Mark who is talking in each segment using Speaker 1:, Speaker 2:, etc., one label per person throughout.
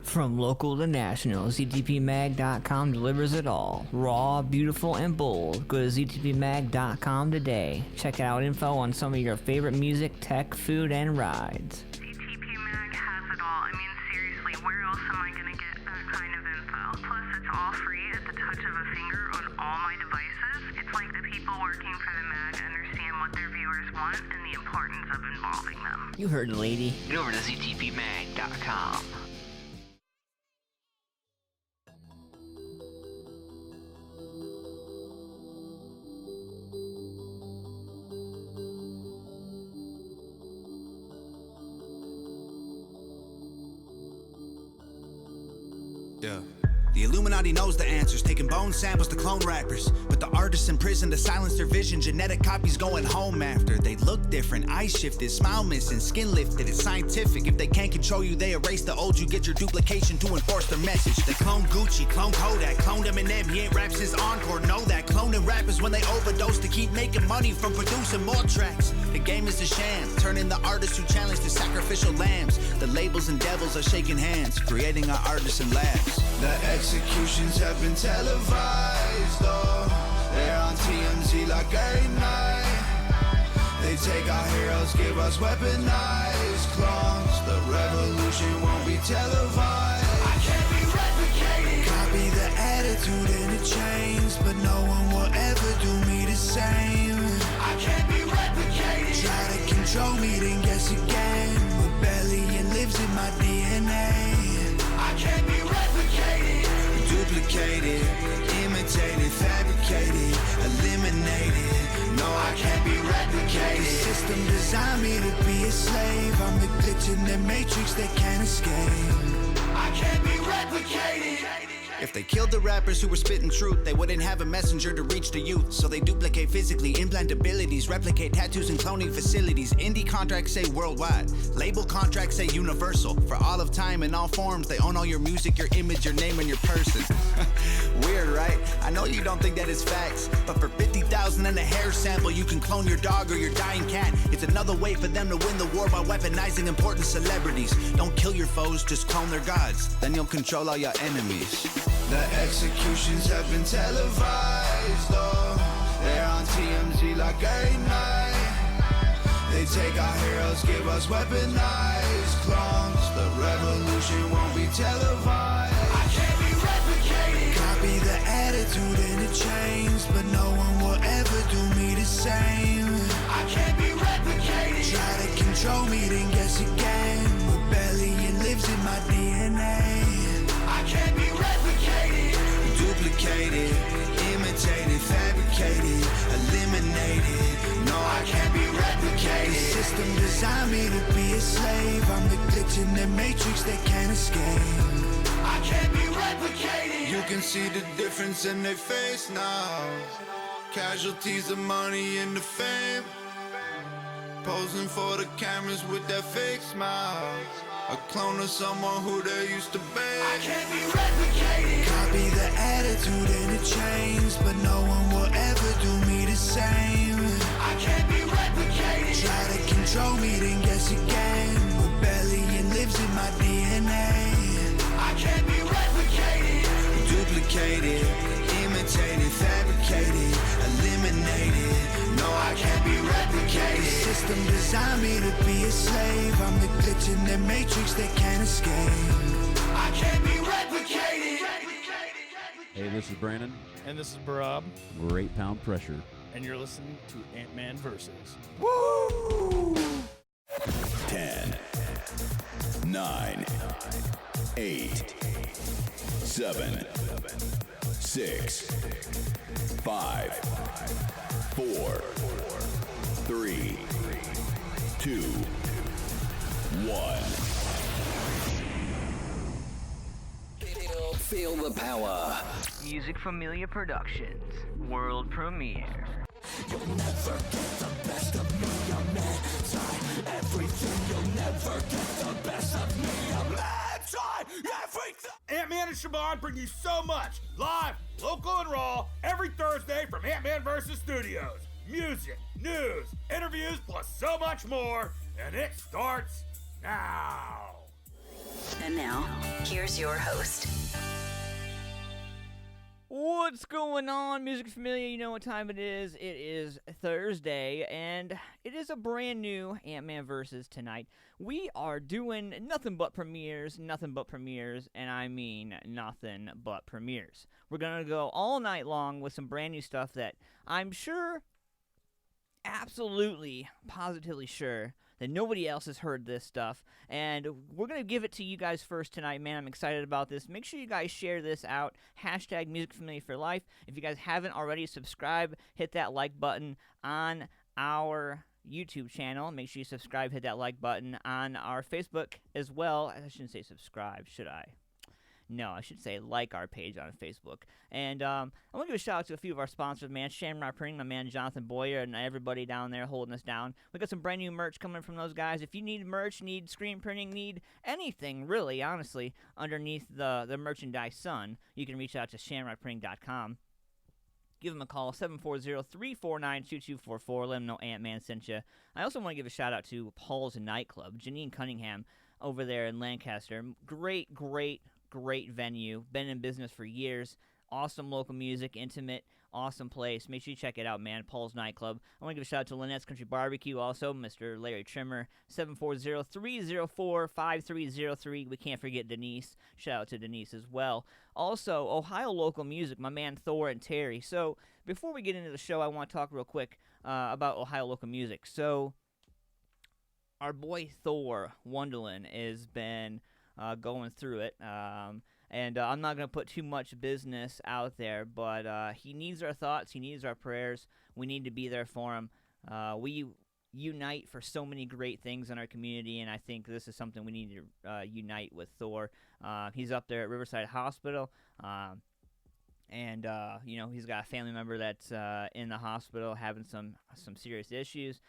Speaker 1: From local to national, ZTPMag.com delivers it all. Raw, beautiful, and bold. Go to ZTPMag.com today. Check out info on some of your favorite music, tech, food, and rides.
Speaker 2: ZTP Mag has it all. I mean, seriously, where else am I going to get that kind of info? Plus, it's all free at the touch of a finger on all my devices. It's like the people working for the mag understand what their viewers want and the importance of involving them.
Speaker 1: You heard the lady.
Speaker 3: Get over to ZTPMag.com.
Speaker 4: Yeah. The Illuminati knows the answers, taking bone samples to clone rappers. But the artists in prison to silence their vision, genetic copies going home after. They look different, eyes shifted, smile missing, skin lifted, it's scientific. If they can't control you, they erase the old you, get your duplication to enforce their message. They clone Gucci, clone Kodak, cloned Eminem, he ain't rap since Encore, know that. Cloning rappers when they overdose to keep making money from producing more tracks. The game is a sham, turning the artists who challenge to sacrificial lambs. The labels and devils are shaking hands, creating our artists in labs.
Speaker 5: The executions have been televised, oh, they're on TMZ like every night. They take our heroes, give us weaponized clones. The revolution won't be televised. I can't be replicated. Copy the attitude and the chains, but no one will ever do me the same. I can't be replicated. Try to control me, then guess again. Rebellion lives in my DNA. I can't be replicated, duplicated, imitated, fabricated, eliminated. No, I can't be replicated. The system designed me to be a slave. I'm the glitch in the matrix they can't escape. I can't be replicated.
Speaker 4: If they killed the rappers who were spitting truth, they wouldn't have a messenger to reach the youth. So they duplicate physically, implant abilities, replicate tattoos and cloning facilities. Indie contracts say worldwide, label contracts say universal. For all of time in all forms, they own all your music, your image, your name, and your person. Weird, right? I know you don't think that it's facts, but for 50,000 and a hair sample, you can clone your dog or your dying cat. It's another way for them to win the war by weaponizing important celebrities. Don't kill your foes, just clone their gods. Then you'll control all your enemies.
Speaker 5: The executions have been televised, oh, they're on TMZ like every night. They take our heroes, give us weaponized clones. The revolution won't be televised. I can't be replicated. Copy the attitude and the chains, but no one will ever do me the same. I can't be replicated. Try to control me, then guess again. Rebellion lives in my DNA. I can't be replicated, duplicated, imitated, fabricated, eliminated. No, I can't be replicated. The system designed me to be a slave. I'm the glitch in the matrix they can't escape. I can't be replicated. You can see the difference in their face now. Casualties of money and the fame, posing for the cameras with that fake smile. A clone of someone who they used to be. I can't be replicated. Copy the attitude and the chains, but no one will ever do me the same. I can't be replicated. Try to control me, then guess again. Rebellion lives in my DNA. I can't be replicated, duplicated, imitated, fabricated, eliminated. No, I can't be replicated. The system designed me to be a slave. I'm the glitch in the matrix they can't escape. I can't be replicated.
Speaker 6: Hey, this is Brandon.
Speaker 7: And this is Barab.
Speaker 6: We're 8 Pound Pressure.
Speaker 7: And you're listening to AntmanVs.
Speaker 6: Woo!
Speaker 8: 10, 9, 8, 7, 6, 5, 4, 3, 2, 1.
Speaker 3: Feel the power.
Speaker 1: Music Familia Productions. World premiere.
Speaker 8: You'll never get the best of me, I'm anti-everything. You'll never get the best of me, I'm anti-everything.
Speaker 9: Antman and Siobhan bring you so much, live, local, and raw, every Thursday from AntmanVs Studios. Music, news, interviews, plus so much more, and it starts now.
Speaker 10: And now, here's your host.
Speaker 1: What's going on, Music Familia? You know what time it is. It is Thursday, and it is a brand new Antman Versus tonight. We are doing nothing but premieres, and I mean nothing but premieres. We're going to go all night long with some brand new stuff that I'm sure, absolutely, positively sure, that nobody else has heard this stuff, and we're going to give it to you guys first tonight, man. I'm excited about this. Make sure you guys share this out. Hashtag Music Familia for Life. If you guys haven't already, subscribe, hit that like button on our YouTube channel. Make sure you subscribe, hit that like button on our Facebook as well. I shouldn't say subscribe, should I? No, I should say like our page on Facebook. And I want to give a shout out to a few of our sponsors, man. Shamrock Printing, my man Jonathan Boyer, and everybody down there holding us down. We got some brand new merch coming from those guys. If you need merch, need screen printing, need anything, really, honestly, underneath the merchandise sun, you can reach out to shamrockprinting.com. Give them a call, 740-349-2244. Let them know Antman sent you. I also want to give a shout out to Paul's Nightclub, Janine Cunningham, over there in Lancaster. Great venue. Been in business for years. Awesome local music, intimate, awesome place. Make sure you check it out, man. Paul's Nightclub. I want to give a shout out to Lynette's Country Barbecue also, Mr. Larry Trimmer, 740-304-5303. We can't forget Denise. Shout out to Denise as well. Also, Ohio local music, my man Thor and Terry. So, before we get into the show, I want to talk real quick about Ohio local music. So, our boy Thor Wunderlin has been going through it, and I'm not going to put too much business out there, but he needs our thoughts, he needs our prayers. We need to be there for him. We unite for so many great things in our community, and I think this is something we need to unite with Thor. He's up there at Riverside Hospital, and he's got a family member that's in the hospital having some serious issues.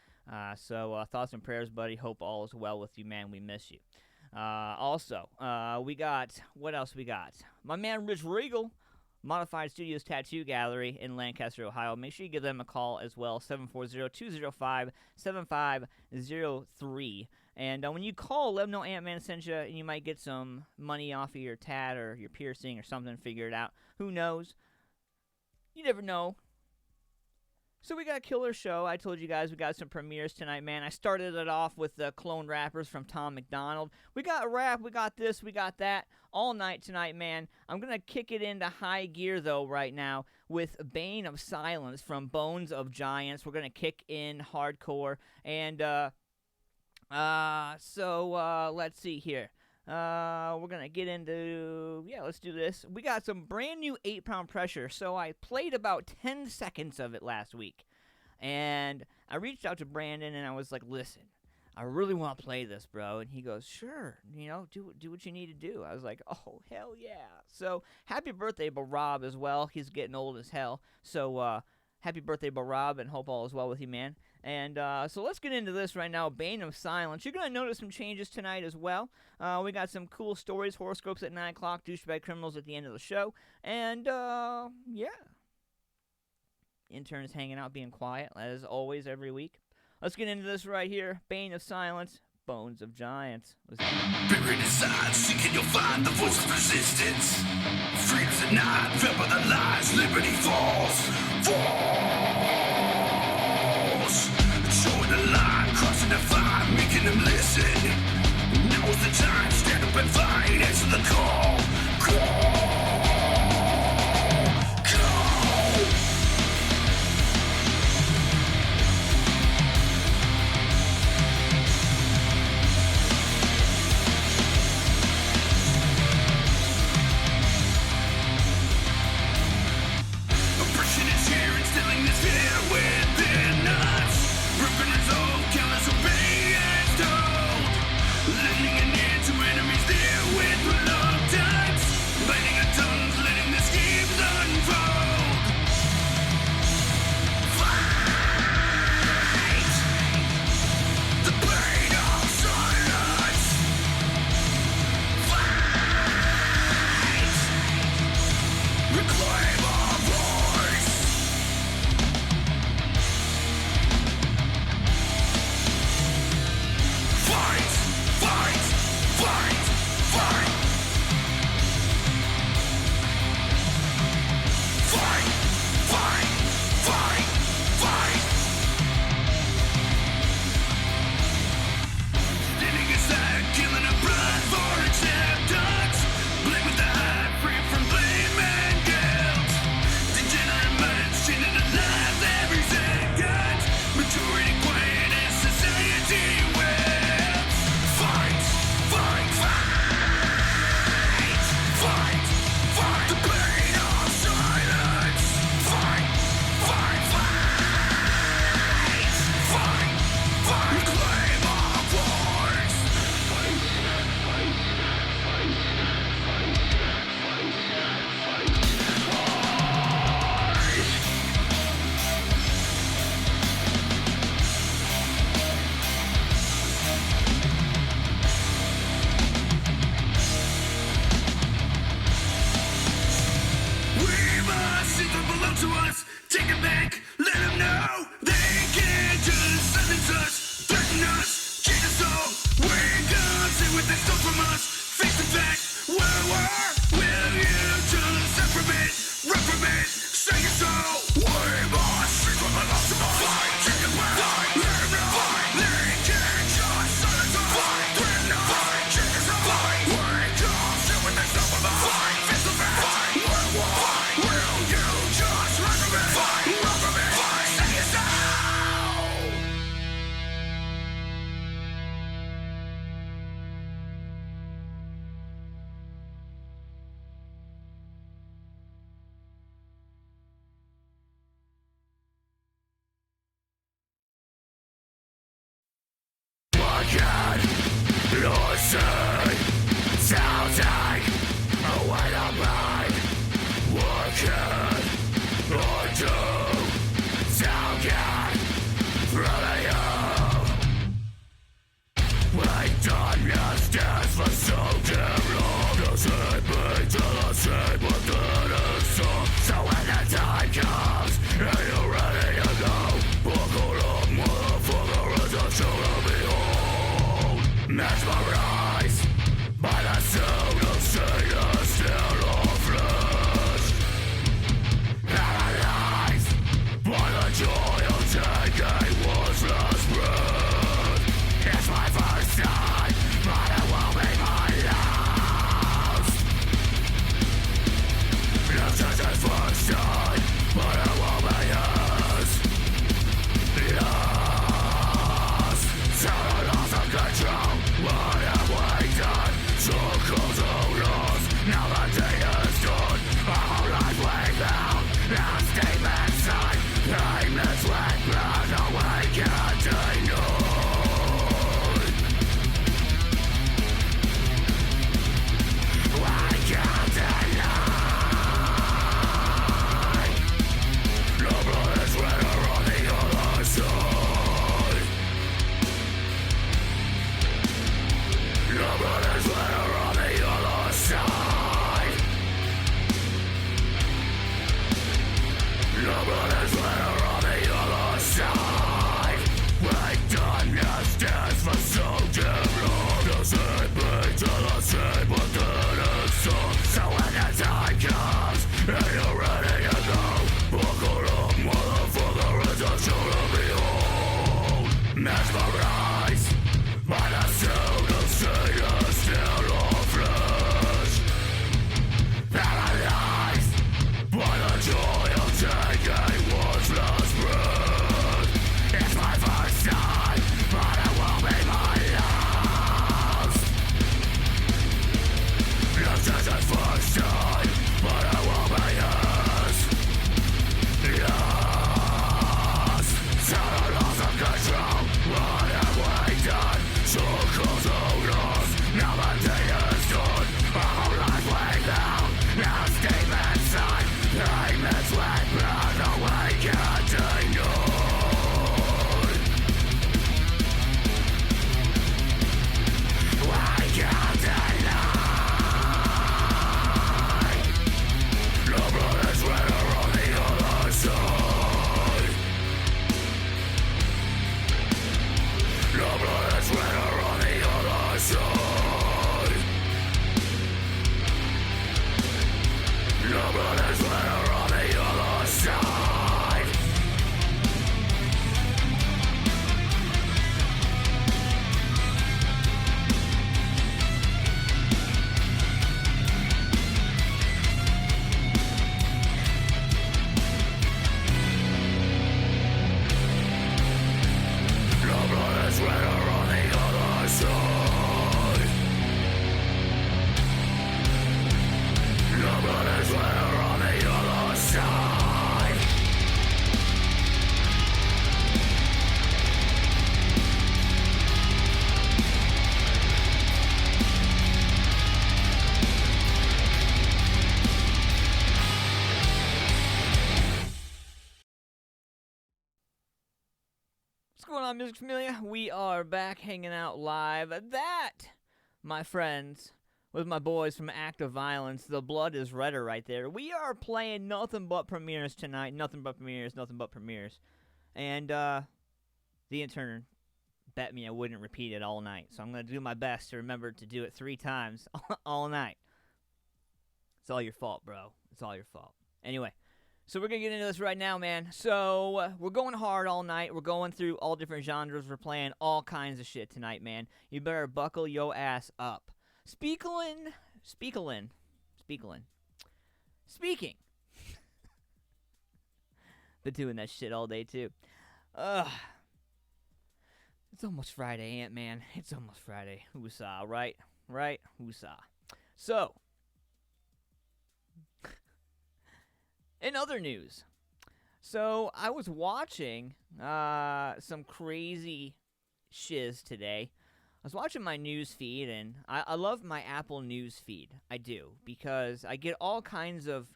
Speaker 1: So thoughts and prayers, buddy. Hope all is well with you, man. We miss you. Also, we got, what else we got? My man Rich Regal, Modified Studios Tattoo Gallery in Lancaster, Ohio. Make sure you give them a call as well, 740-205-7503. And when you call, let them know Antman sent you, and you might get some money off of your tat or your piercing or something, figure it out. Who knows? You never know. So we got a killer show. I told you guys we got some premieres tonight, man. I started it off with the clone rappers from Tom McDonald. We got rap, we got this, we got that, all night tonight, man. I'm going to kick it into high gear, though, right now with Bane of Silence from Bones of Giants. We're going to kick in hardcore. And so let's see here. We're going to get into, let's do this. We got some brand new 8-pound pressure. So I played about 10 seconds of it last week. And I reached out to Brandon and I was like, listen, I really want to play this, bro. And he goes, sure, do what you need to do. I was like, oh, hell yeah. So happy birthday, Rob, as well. He's getting old as hell. So happy birthday, Rob, and hope all is well with you, man. And so let's get into this right now. Bane of Silence. You're going to notice some changes tonight as well. We got some cool stories. Horoscopes at 9 o'clock. Douchebag Criminals at the end of the show. And, Interns hanging out, being quiet, as always, every week. Let's get into this right here. Bane of Silence. Bones of Giants.
Speaker 8: Buried inside, seeking you'll find the voice of resistance. Freedom's denied, fed by the lies, liberty falls. Showing the line, crossing the fire, making them listen. Now's the time, stand up and fight, answer the call. Oppression is here, instilling this fear within us. Broken resolve, countless obedience told. Lending an ear to enemies there with reluctance. Biting our tongues, letting the schemes unfold. Fight! The bane of silence. Fight! Reclaim our voice. Fight! Fight! Fight! The blood is redder on the other side.
Speaker 1: on, Music Familia? We are back hanging out live. That, my friends, with my boys from Active Violence, the blood is redder right there. We are playing nothing but premieres tonight. Nothing but premieres, nothing but premieres. And the intern bet me I wouldn't repeat it all night. So I'm going to do my best to remember to do it 3 times all night. It's all your fault, bro. It's all your fault. Anyway, so we're going to get into this right now, man. So we're going hard all night. We're going through all different genres. We're playing all kinds of shit tonight, man. You better buckle your ass up. Speaking. Been doing that shit all day, too. It's almost Friday, Ant-Man. It's almost Friday. Woosah, right? Right? Woosah. So, in other news, so I was watching some crazy shiz today. I was watching my news feed, and I love my Apple news feed. I do, because I get all kinds of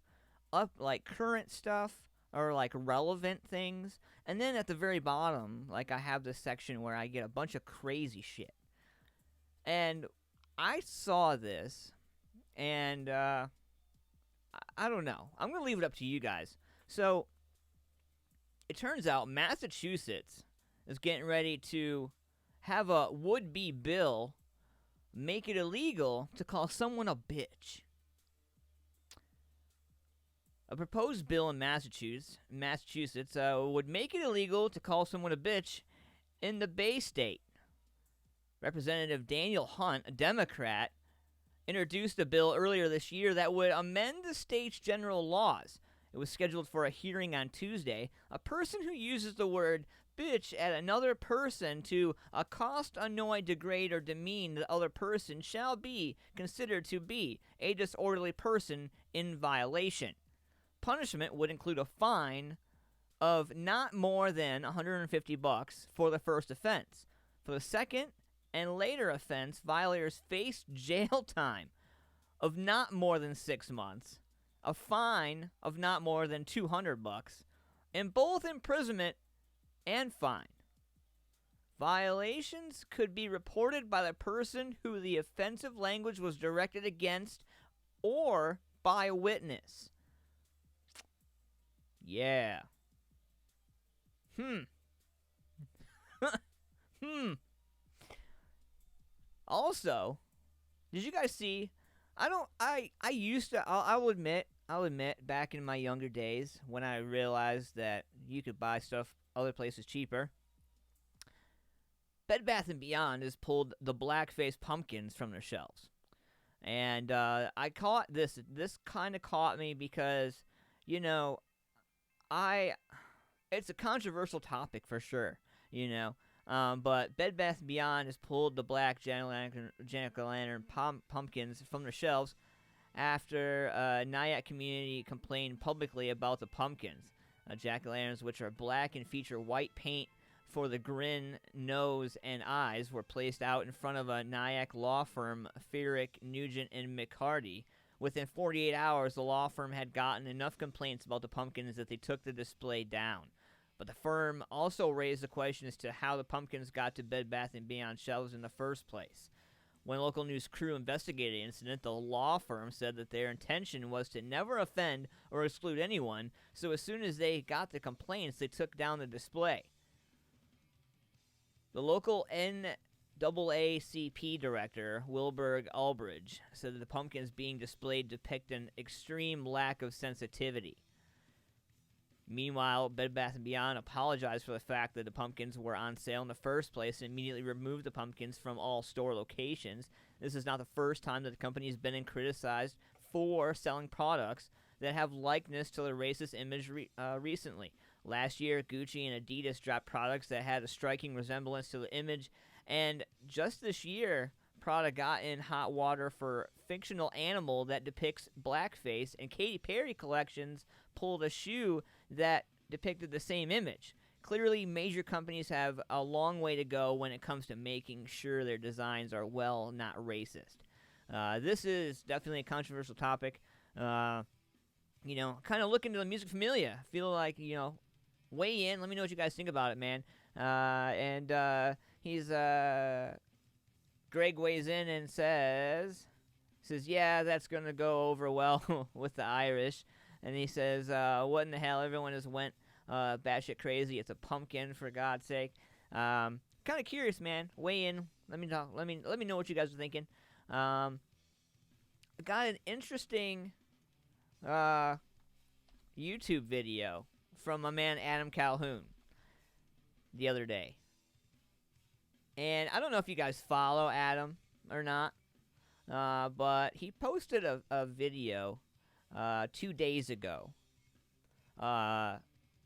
Speaker 1: current stuff or relevant things, and then at the very bottom, I have this section where I get a bunch of crazy shit. And I saw this, and I don't know. I'm going to leave it up to you guys. So, it turns out Massachusetts is getting ready to have a would-be bill make it illegal to call someone a bitch. A proposed bill in Massachusetts would make it illegal to call someone a bitch in the Bay State. Representative Daniel Hunt, a Democrat, introduced a bill earlier this year that would amend the state's general laws. It was scheduled for a hearing on Tuesday. A person who uses the word bitch at another person to accost, annoy, degrade, or demean the other person shall be considered to be a disorderly person in violation. Punishment would include a fine of not more than $150 for the first offense. For the second and later offense, violators face jail time of not more than 6 months, a fine of not more than $200, and both imprisonment and fine. Violations could be reported by the person who the offensive language was directed against or by a witness. Yeah. Also, did you guys see? I'll admit, back in my younger days when I realized that you could buy stuff other places cheaper, Bed Bath & Beyond has pulled the blackface pumpkins from their shelves. And I caught this. This kind of caught me because, it's a controversial topic for sure, but Bed Bath & Beyond has pulled the black jack-o'-lantern pumpkins from their shelves after Nyack community complained publicly about the pumpkins. Jack-o'-lanterns, which are black and feature white paint for the grin, nose, and eyes, were placed out in front of a Nyack law firm, Ferrick, Nugent, and McCarty. Within 48 hours, the law firm had gotten enough complaints about the pumpkins that they took the display down. But the firm also raised the question as to how the pumpkins got to Bed Bath & Beyond shelves in the first place. When a local news crew investigated the incident, the law firm said that their intention was to never offend or exclude anyone, so as soon as they got the complaints, they took down the display. The local NAACP director, Wilbur Albridge, said that the pumpkins being displayed depict an extreme lack of sensitivity. Meanwhile, Bed Bath & Beyond apologized for the fact that the pumpkins were on sale in the first place and immediately removed the pumpkins from all store locations. This is not the first time that the company has been criticized for selling products that have likeness to the racist image recently. Last year, Gucci and Adidas dropped products that had a striking resemblance to the image, and just this year, Prada got in hot water for fictional animal that depicts blackface, and Katy Perry collections pulled a shoe that depicted the same image. Clearly, major companies have a long way to go when it comes to making sure their designs are, not racist. This is definitely a controversial topic. Kind of look into the music familia. Feel like, weigh in. Let me know what you guys think about it, man. He's Greg weighs in and says, yeah, that's going to go over well with the Irish. And he says, what in the hell? Everyone just went batshit crazy. It's a pumpkin, for God's sake. Kind of curious, man. Weigh in. Let me know what you guys are thinking. I got an interesting YouTube video from my man Adam Calhoun the other day. And I don't know if you guys follow Adam or not, but he posted a video 2 days ago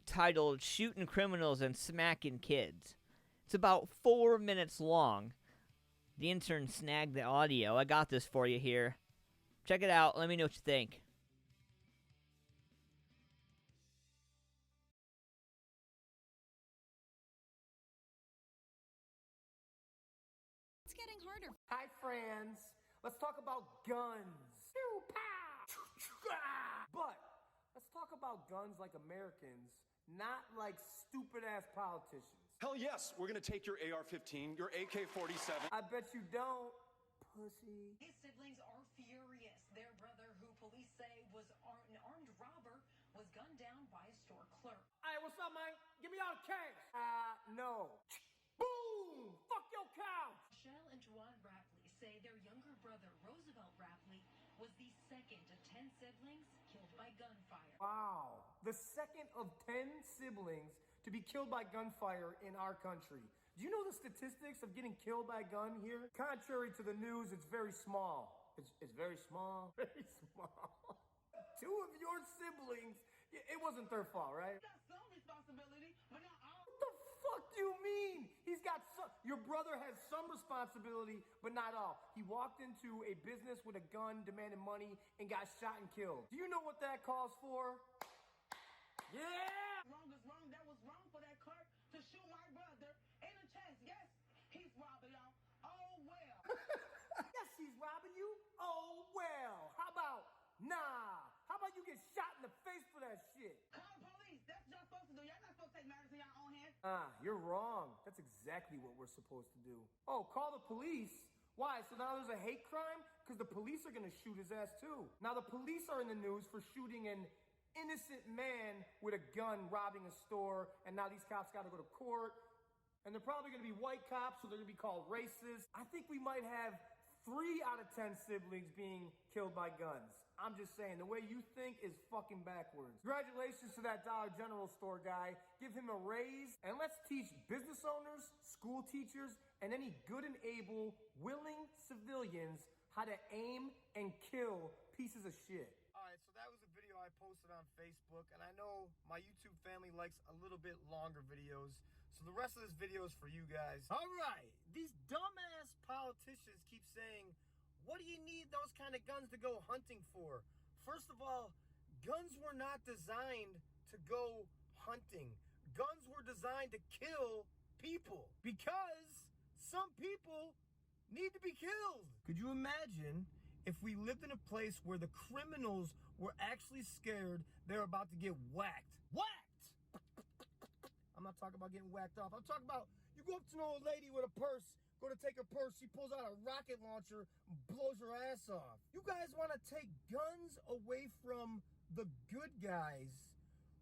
Speaker 1: titled Shooting Criminals and Smacking Kids. It's about 4 minutes long. The intern snagged the audio. I got this for you here. Check it out. Let me know what you think.
Speaker 11: It's getting harder.
Speaker 12: Hi, friends. Let's talk about guns. But let's talk about guns like Americans, not like stupid-ass politicians.
Speaker 13: Hell yes, we're gonna take your AR-15, your AK-47.
Speaker 12: I bet you don't, pussy.
Speaker 14: His siblings are furious. Their brother, who police say was an armed robber, was gunned down by a store clerk.
Speaker 12: Hey, what's up, man? Give me all the cash. No. Boom! Fuck your couch!
Speaker 14: Michelle and Juwan Rapley say their younger brother, Roosevelt Rapley, was the second of 10 siblings killed by gunfire.
Speaker 12: Wow. The second of 10 siblings to be killed by gunfire in our country. Do you know the statistics of getting killed by a gun here? Contrary to the news, it's very small. It's very small. Very small. 2 of your siblings, it wasn't their fault, right?
Speaker 14: Got some responsibility, but not all.
Speaker 12: What the fuck do you mean? He's got some. Your brother has some responsibility, but not all. He walked into a business with a gun, demanded money, and got shot and killed. Do you know what that calls for? Yeah!
Speaker 14: Wrong is wrong. That was wrong for that clerk to shoot my brother in the chest. Yes, he's robbing y'all. Oh, well.
Speaker 12: Yes, he's robbing you. Oh, well. How about, nah. How about you get shot in the face for that shit?
Speaker 14: Call the police. That's what y'all supposed to do. Y'all not supposed to take matters in your own hands.
Speaker 12: You're wrong. That's exactly what we're supposed to do. Oh, call the police? Why? So now there's a hate crime? Because the police are going to shoot his ass too. Now the police are in the news for shooting an innocent man with a gun robbing a store, and now these cops got to go to court. And they're probably going to be white cops, so they're going to be called racist. I think we might have 3 out of 10 siblings being killed by guns. I'm just saying, the way you think is fucking backwards. Congratulations to that Dollar General store guy. Give him a raise, and let's teach business owners, school teachers, and any good and able, willing civilians how to aim and kill pieces of shit. Alright, so that was a video I posted on Facebook, and I know my YouTube family likes a little bit longer videos, so the rest of this video is for you guys. Alright, these dumbass politicians keep saying, what do you need those kind of guns to go hunting for? First of all, guns were not designed to go hunting. Guns were designed to kill people, because some people need to be killed. Could you imagine if we lived in a place where the criminals were actually scared they're about to get whacked? Whacked! I'm not talking about getting whacked off. I'm talking about you go up to an old lady with a purse, go to take her purse, she pulls out a rocket launcher and blows her ass off. You guys want to take guns away from the good guys,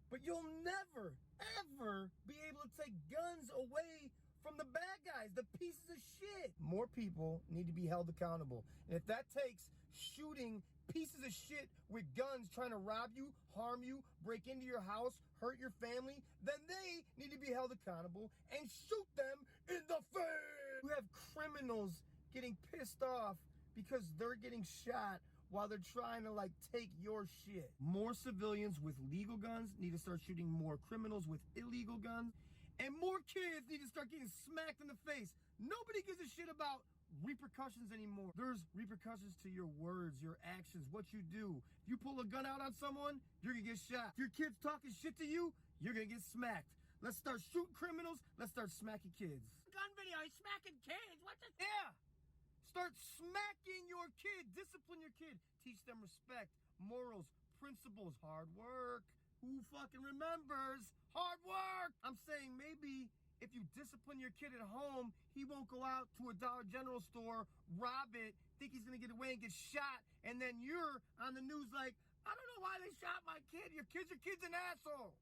Speaker 12: but you'll never, ever be able to take guns away from the bad guys, the pieces of shit. More people need to be held accountable. And if that takes shooting pieces of shit with guns trying to rob you, harm you, break into your house, hurt your family, then they need to be held accountable and shoot them in the face. You have criminals getting pissed off because they're getting shot while they're trying to like take your shit. More civilians with legal guns need to start shooting more criminals with illegal guns. And more kids need to start getting smacked in the face. Nobody gives a shit about repercussions anymore. There's repercussions to your words, your actions, what you do. If you pull a gun out on someone, you're gonna get shot. If your kid's talking shit to you, you're gonna get smacked. Let's start shooting criminals. Let's start smacking kids.
Speaker 14: Gun video, he's smacking kids. What the?
Speaker 12: Yeah. Start smacking your kid. Discipline your kid. Teach them respect, morals, principles, hard work. Who fucking remembers hard work? I'm saying maybe if you discipline your kid at home, he won't go out to a Dollar General store, rob it, think he's gonna get away and get shot, and then you're on the news like, I don't know why they shot my kid. Your kid's an asshole.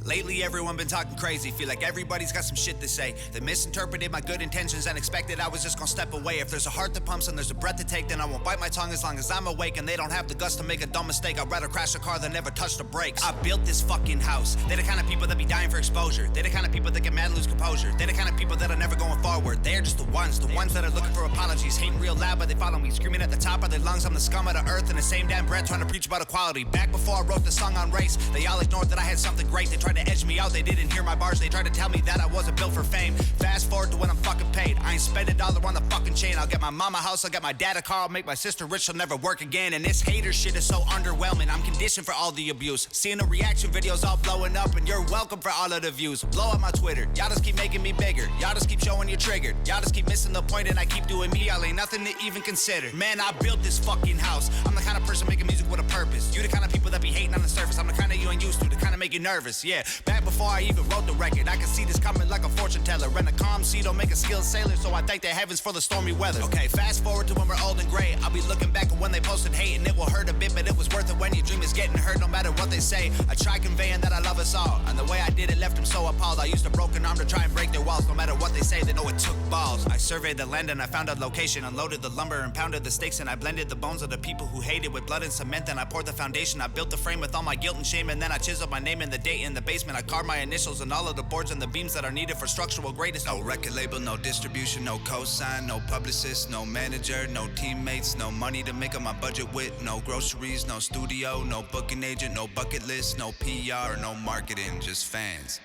Speaker 4: Lately, everyone been talking crazy. Feel like everybody's got some shit to say. They misinterpreted my good intentions and expected I was just gonna step away. If there's a heart that pumps and there's a breath to take, then I won't bite my tongue as long as I'm awake and they don't have the guts to make a dumb mistake. I'd rather crash a car than never touch the brakes. I built this fucking house. They're the kind of people that be dying for exposure. They're the kind of people that get mad and lose composure. They're the kind of people that are never going forward. They're just the ones that are looking for apologies. Hating real loud, but they follow me. Screaming at the top of their lungs, I'm the scum of the earth. In the same damn breath, trying to preach about equality. Back before I wrote the song on race, they all ignored that I had something great. They tried to edge me out, they didn't hear my bars. They tried to tell me that I wasn't built for fame. Fast forward to when I'm fucking paid. I ain't spend $1 on the fucking chain. I'll get my mama a house, I'll get my dad a car, I'll make my sister rich, she'll never work again. And this hater shit is so underwhelming. I'm conditioned for all the abuse. Seeing the reaction videos all blowing up, and you're welcome for all of the views. Blow up my Twitter, y'all just keep making me bigger. Y'all just keep showing you're triggered. Y'all just keep missing the point and I keep doing me. Y'all ain't nothing to even consider. Man, I built this fucking house. I'm the kind of person making music with a purpose. You the kind of people that be hating on the surface. I'm the kind of you ain't used to, the kind of make you nervous. Yeah, back before I even wrote the record, I can see this coming like a fortune teller. And a calm sea don't make a skilled sailor, so I thank the heavens for the stormy weather. Okay, fast forward to when we're old and gray. I'll be looking back at when they posted hate, and it will hurt a bit, but it was worth it when your dream is getting hurt no matter what they say. I try conveying that I love us all, and the way I did it left them so appalled. I used a broken arm to try and break their walls. No matter what they say, they know it took balls. I surveyed the land and I found a location, unloaded the lumber and pounded the stakes, and I blended the bones of the people who hated with blood and cement. Then I poured the foundation. I built the frame with all my guilt and shame, and then I chiseled my name and the date in the basement. I carved my initials and all of the boards and the beams that are needed for structural greatness. No record label, no distribution, no cosign, no publicist, no manager, no teammates, no money to make up my budget with, no groceries, no studio, no booking agent, no bucket list, no PR, no marketing, just fans.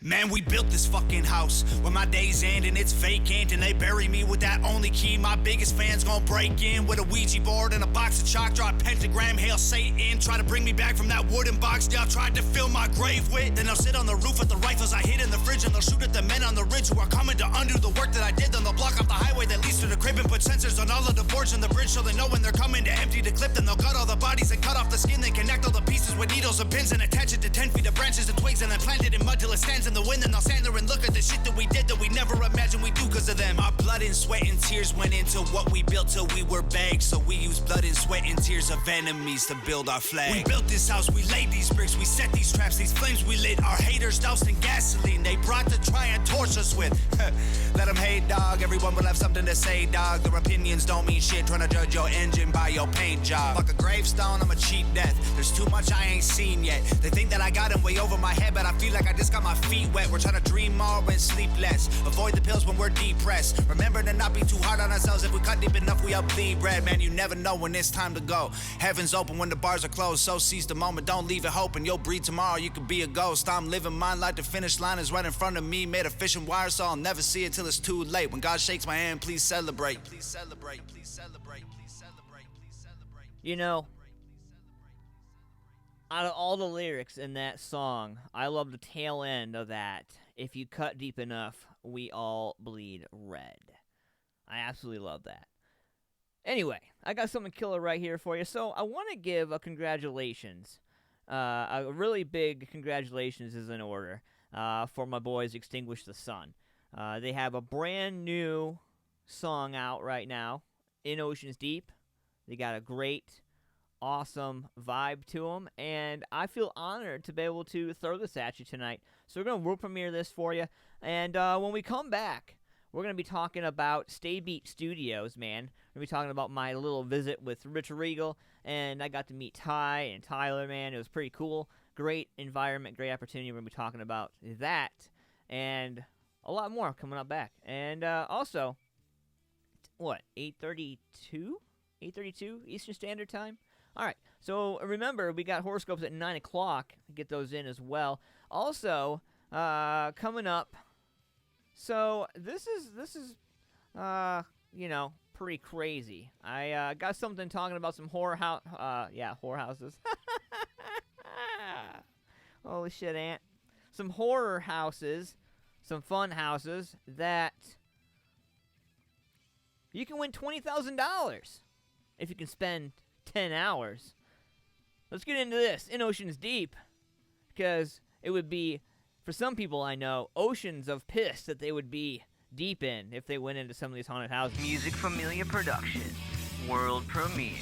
Speaker 4: Man, we built this fucking house when my days end and it's vacant, and they bury me with that only key. My biggest fans gon' break in with a Ouija board and a box of chalk, draw a pentagram, hail Satan, try to bring me back from that wooden box y'all tried to fill my grave with. Then they'll sit on the roof with the rifles I hid in the fridge, and they'll shoot at the men on the ridge who are coming to undo the work that I did. Then they'll block off the highway that leads to the crib and put sensors on all of the boards in the bridge, so they know when they're coming to empty the clip. Then they'll gut all the bodies and cut off the skin, then connect all the pieces with needles and pins and attach it to 10 feet of branches and twigs, and then plant it in mud till it stands in the wind. Then they'll stand there and look at the shit that we did that we never imagined we'd do because of them. Our blood and sweat and tears went into what we built till we were bags, so we used blood and sweat and tears of enemies to build our flag. We built this house, we laid these bricks, we set these traps, these flames we lit. Our haters doused in gasoline they brought to try and torch us with. Let them hate, dog, everyone will have something to say, dog. Their opinions don't mean shit, trying to judge your engine by your paint job. Fuck a gravestone, I'm a cheap death. There's too much I ain't seen yet. They think that I got them way over my head, but I feel like I just got my feet wet. We're trying to dream more and sleep less. Avoid the pills when we're depressed. Remember to not be too hard on ourselves. If we cut deep enough, we up bleed red. Man, you never know when it's time to go. Heaven's open when the bars are closed, so seize the moment, don't leave it hoping you'll breathe tomorrow. You could be a ghost. I'm living mine like the finish line is right in front of me. Made a fishing wire, so I'll never see it till it's too late. When God shakes my hand, please celebrate. Please celebrate. Please celebrate. Please celebrate. Please celebrate.
Speaker 1: You know, out of all the lyrics in that song, I love the tail end of that. If you cut deep enough, we all bleed red. I absolutely love that. Anyway, I got something killer right here for you. So I want to give a congratulations. A really big congratulations is in order for my boys Extinguished the Sun. They have a brand new song out right now, In Oceans Deep. They got a great, awesome vibe to them, and I feel honored to be able to throw this at you tonight. So we're going to world premiere this for you, and when we come back, we're going to be talking about Stay Beat Studios, man. We're going to be talking about my little visit with Rich Regal, and I got to meet Ty and Tyler, man. It was pretty cool. Great environment, great opportunity. We're going to be talking about that, and a lot more coming up back. And also, what, 8:32 Eastern Standard Time? All right, so remember, we got horoscopes at 9 o'clock. Get those in as well. Also, coming up, so this is you know, pretty crazy. I got something talking about some whorehouses. Holy shit, Ant. Some horror houses some fun houses that you can win $20,000 if you can spend 10 hours. Let's get into this in Oceans Deep, because it would be, for some people I know, oceans of piss that they would be deep in if they went into some of these haunted houses.
Speaker 3: Music Familia Productions. World premiere.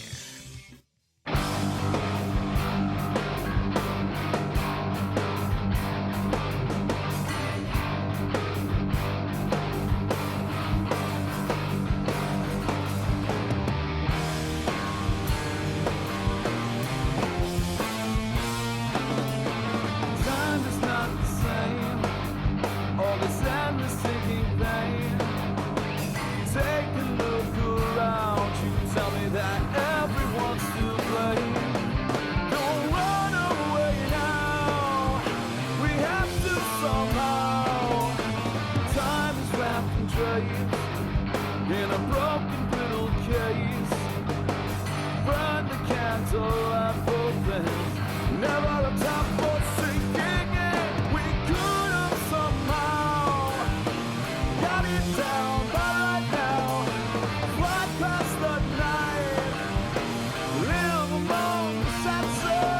Speaker 5: In a broken little case, burn the candle at both ends. Never a time for sinking in. We could have somehow got it down, but right now, fly past the night, live among the sunset.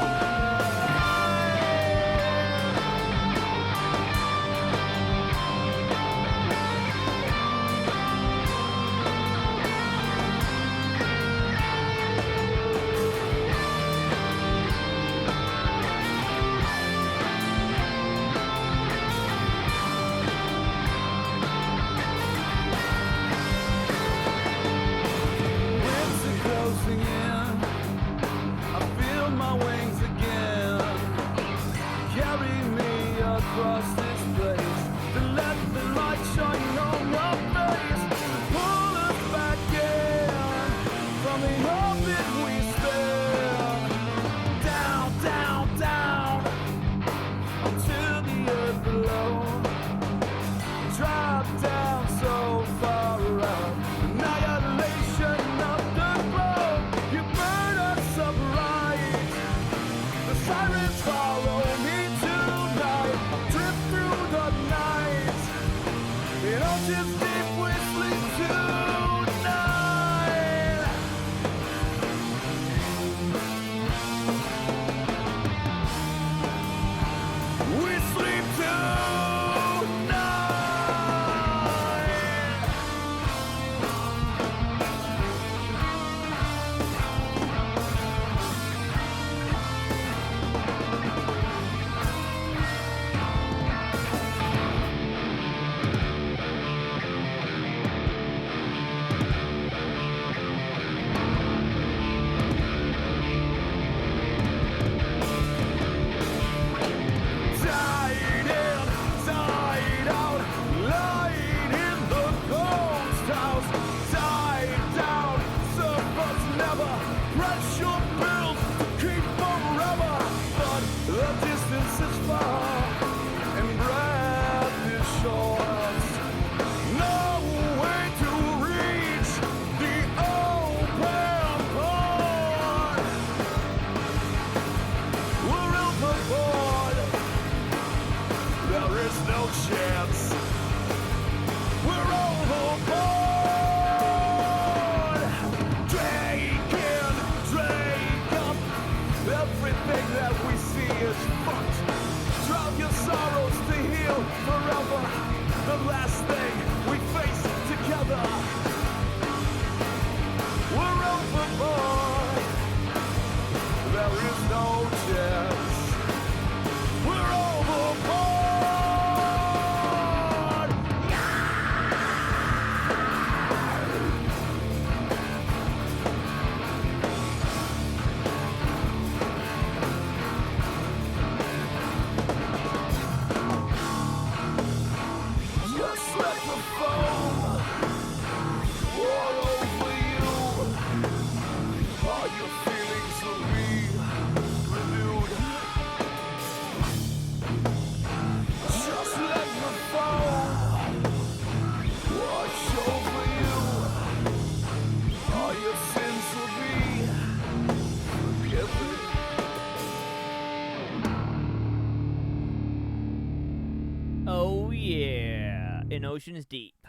Speaker 1: Oceans Deep.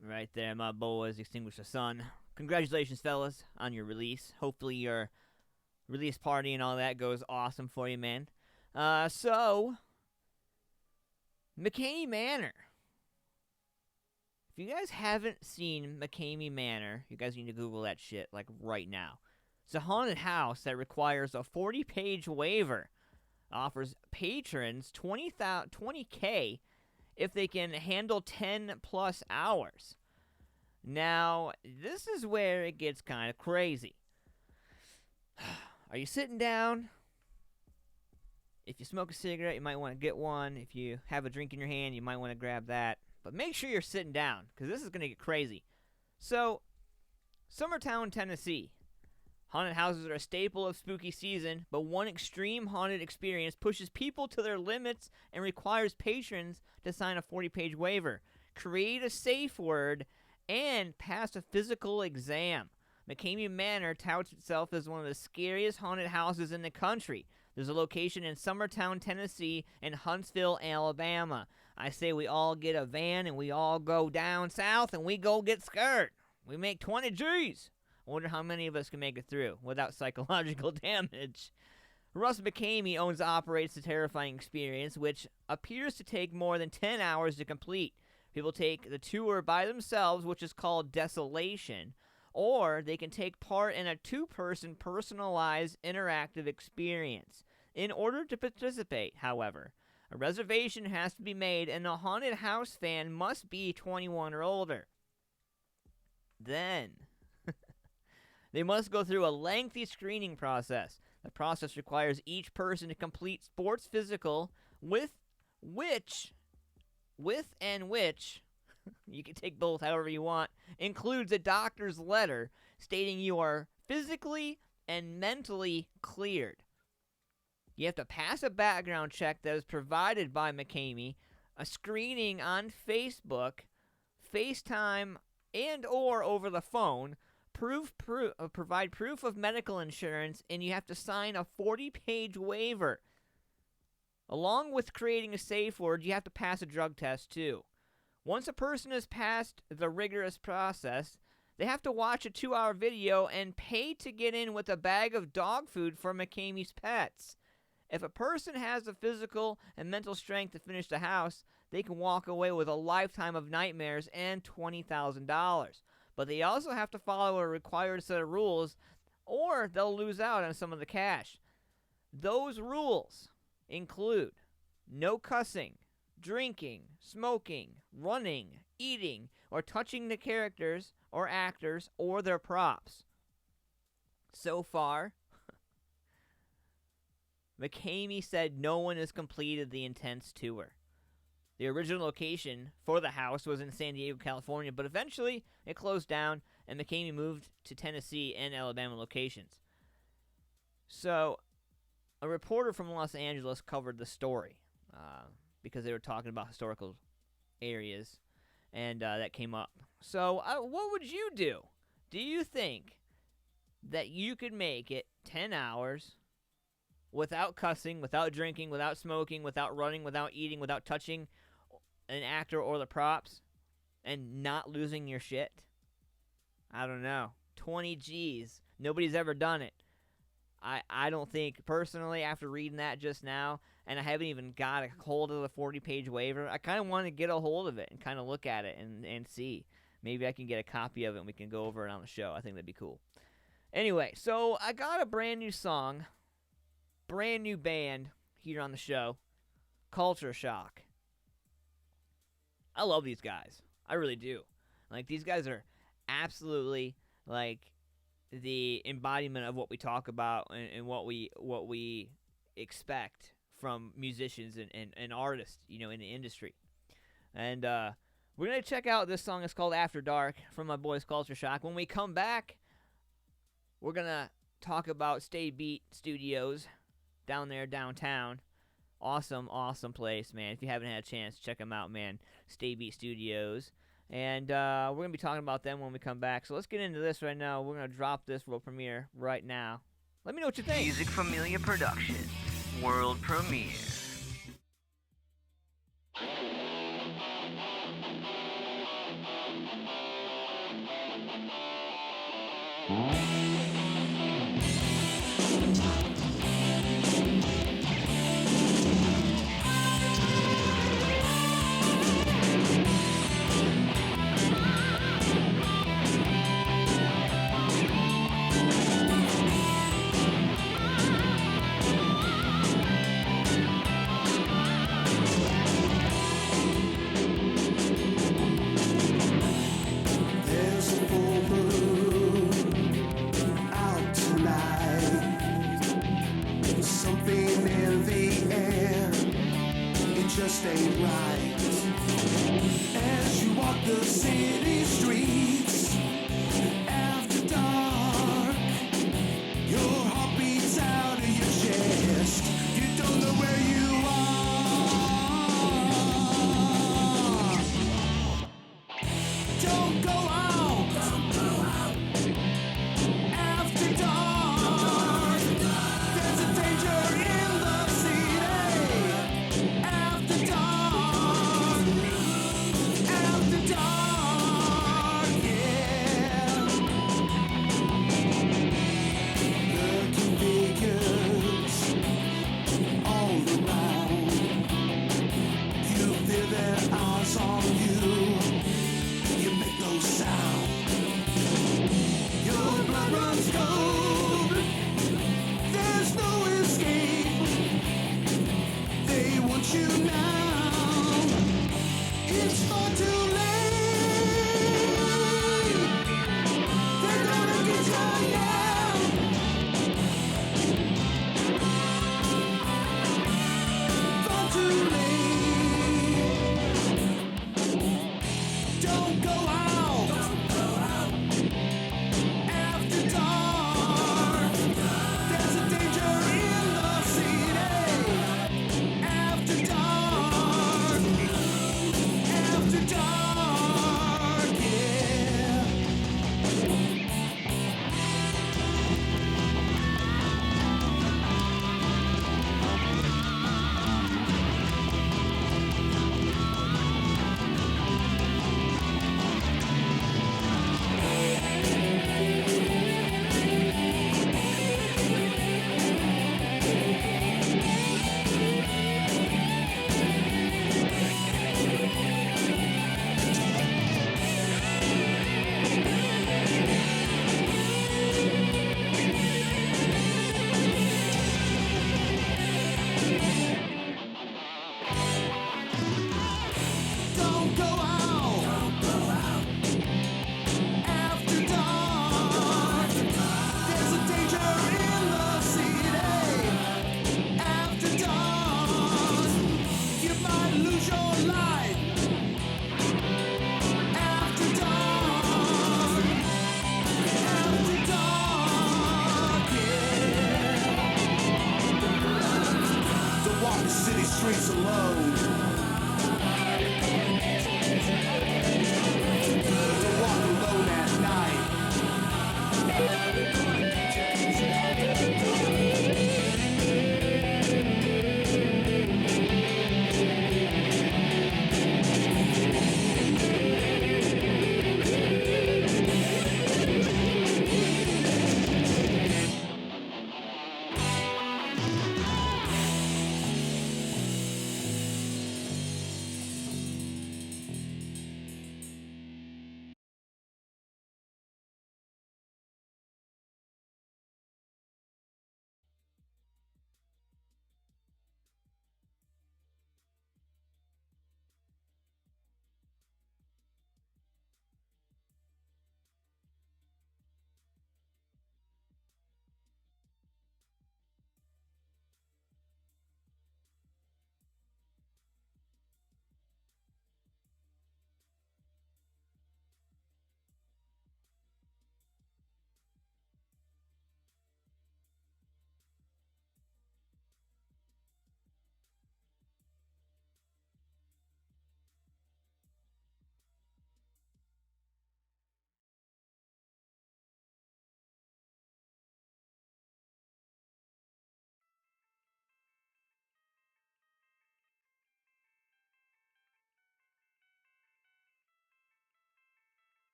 Speaker 1: Right there, my boys, Extinguished the Sun. Congratulations, fellas, on your release. Hopefully your release party and all that goes awesome for you, man. So, McKamey Manor. If you guys haven't seen McKamey Manor, you guys need to Google that shit, like, right now. It's a haunted house that requires a 40-page waiver. Offers patrons $20K if they can handle 10-plus hours. Now, this is where it gets kind of crazy. Are you sitting down? If you smoke a cigarette, you might want to get one. If you have a drink in your hand, you might want to grab that. But make sure you're sitting down, because this is going to get crazy. So, Summertown, Tennessee. Haunted houses are a staple of spooky season, but one extreme haunted experience pushes people to their limits and requires patrons to sign a 40-page waiver, create a safe word, and pass a physical exam. McKamey Manor touts itself as one of the scariest haunted houses in the country. There's a location in Summertown, Tennessee, and Huntsville, Alabama. I say we all get a van and we all go down south and we go get scared. We make 20 G's. I wonder how many of us can make it through without psychological damage. Russ McKamey owns and operates the terrifying experience, which appears to take more than 10 hours to complete. People take the tour by themselves, which is called Desolation, or they can take part in a two-person personalized interactive experience. In order to participate, however, a reservation has to be made and a haunted house fan must be 21 or older. Then, they must go through a lengthy screening process. The process requires each person to complete sports physical with which, you can take both however you want, includes a doctor's letter stating you are physically and mentally cleared. You have to pass a background check that is provided by McKamey, a screening on Facebook, FaceTime, and or over the phone, provide proof of medical insurance, and you have to sign a 40-page waiver. Along with creating a safe word, you have to pass a drug test too. Once a person has passed the rigorous process, they have to watch a 2-hour video and pay to get in with a bag of dog food for McKamey's pets. If a person has the physical and mental strength to finish the house, they can walk away with a lifetime of nightmares and $20,000. But they also have to follow a required set of rules, or they'll lose out on some of the cash. Those rules include no cussing, drinking, smoking, running, eating, or touching the characters or actors or their props. So far, McKamey said no one has completed the intense tour. The original location for the house was in San Diego, California, but eventually it closed down and McKamey moved to Tennessee and Alabama locations. So, a reporter from Los Angeles covered the story because they were talking about historical areas, and that came up. So, what would you do? Do you think that you could make it 10 hours without cussing, without drinking, without smoking, without running, without eating, without touching an actor or the props, and not losing your shit? I don't know. 20 G's. Nobody's ever done it. I don't think, personally, after reading that just now, and I haven't even got a hold of the 40-page waiver, I kind of want to get a hold of it and kind of look at it and see. Maybe I can get a copy of it and we can go over it on the show. I think that'd be cool. Anyway, so I got a brand new song, brand new band here on the show, Culture Shock. I love these guys. I really do. Like, these guys are absolutely, like, the embodiment of what we talk about and what we expect from musicians and artists, you know, in the industry. And we're going to check out this song. It's called After Dark from my boys Culture Shock. When we come back, we're going to talk about Stay Beat Studios down there downtown. Awesome, awesome place, man. If you haven't had a chance, check them out, man. Stay Beat Studios. And we're going to be talking about them when we come back. So let's get into this right now. We're going to drop this world premiere right now. Let me know what you think.
Speaker 3: Music Familia Productions, world premiere.
Speaker 5: There's a full moon out tonight. There's something in the air, it just ain't right. As you walk the city streets after dark, your heart beats out of your chest. You don't know where you are. Don't go out after dark. There's a danger in the city after dark. After dark, yeah. Lurking figures all around. You feel their eyes on you. You make no sound. Your blood runs cold. There's no escape. They want you now. It's far too late. They're gonna get you now. Far too late. Don't go out after dark. There's a danger in the city after dark. After dark, yeah. Don't go out after dark. There's a danger in the city after dark. You might lose your life after dark. After dark, yeah. Don't walk the city streets alone.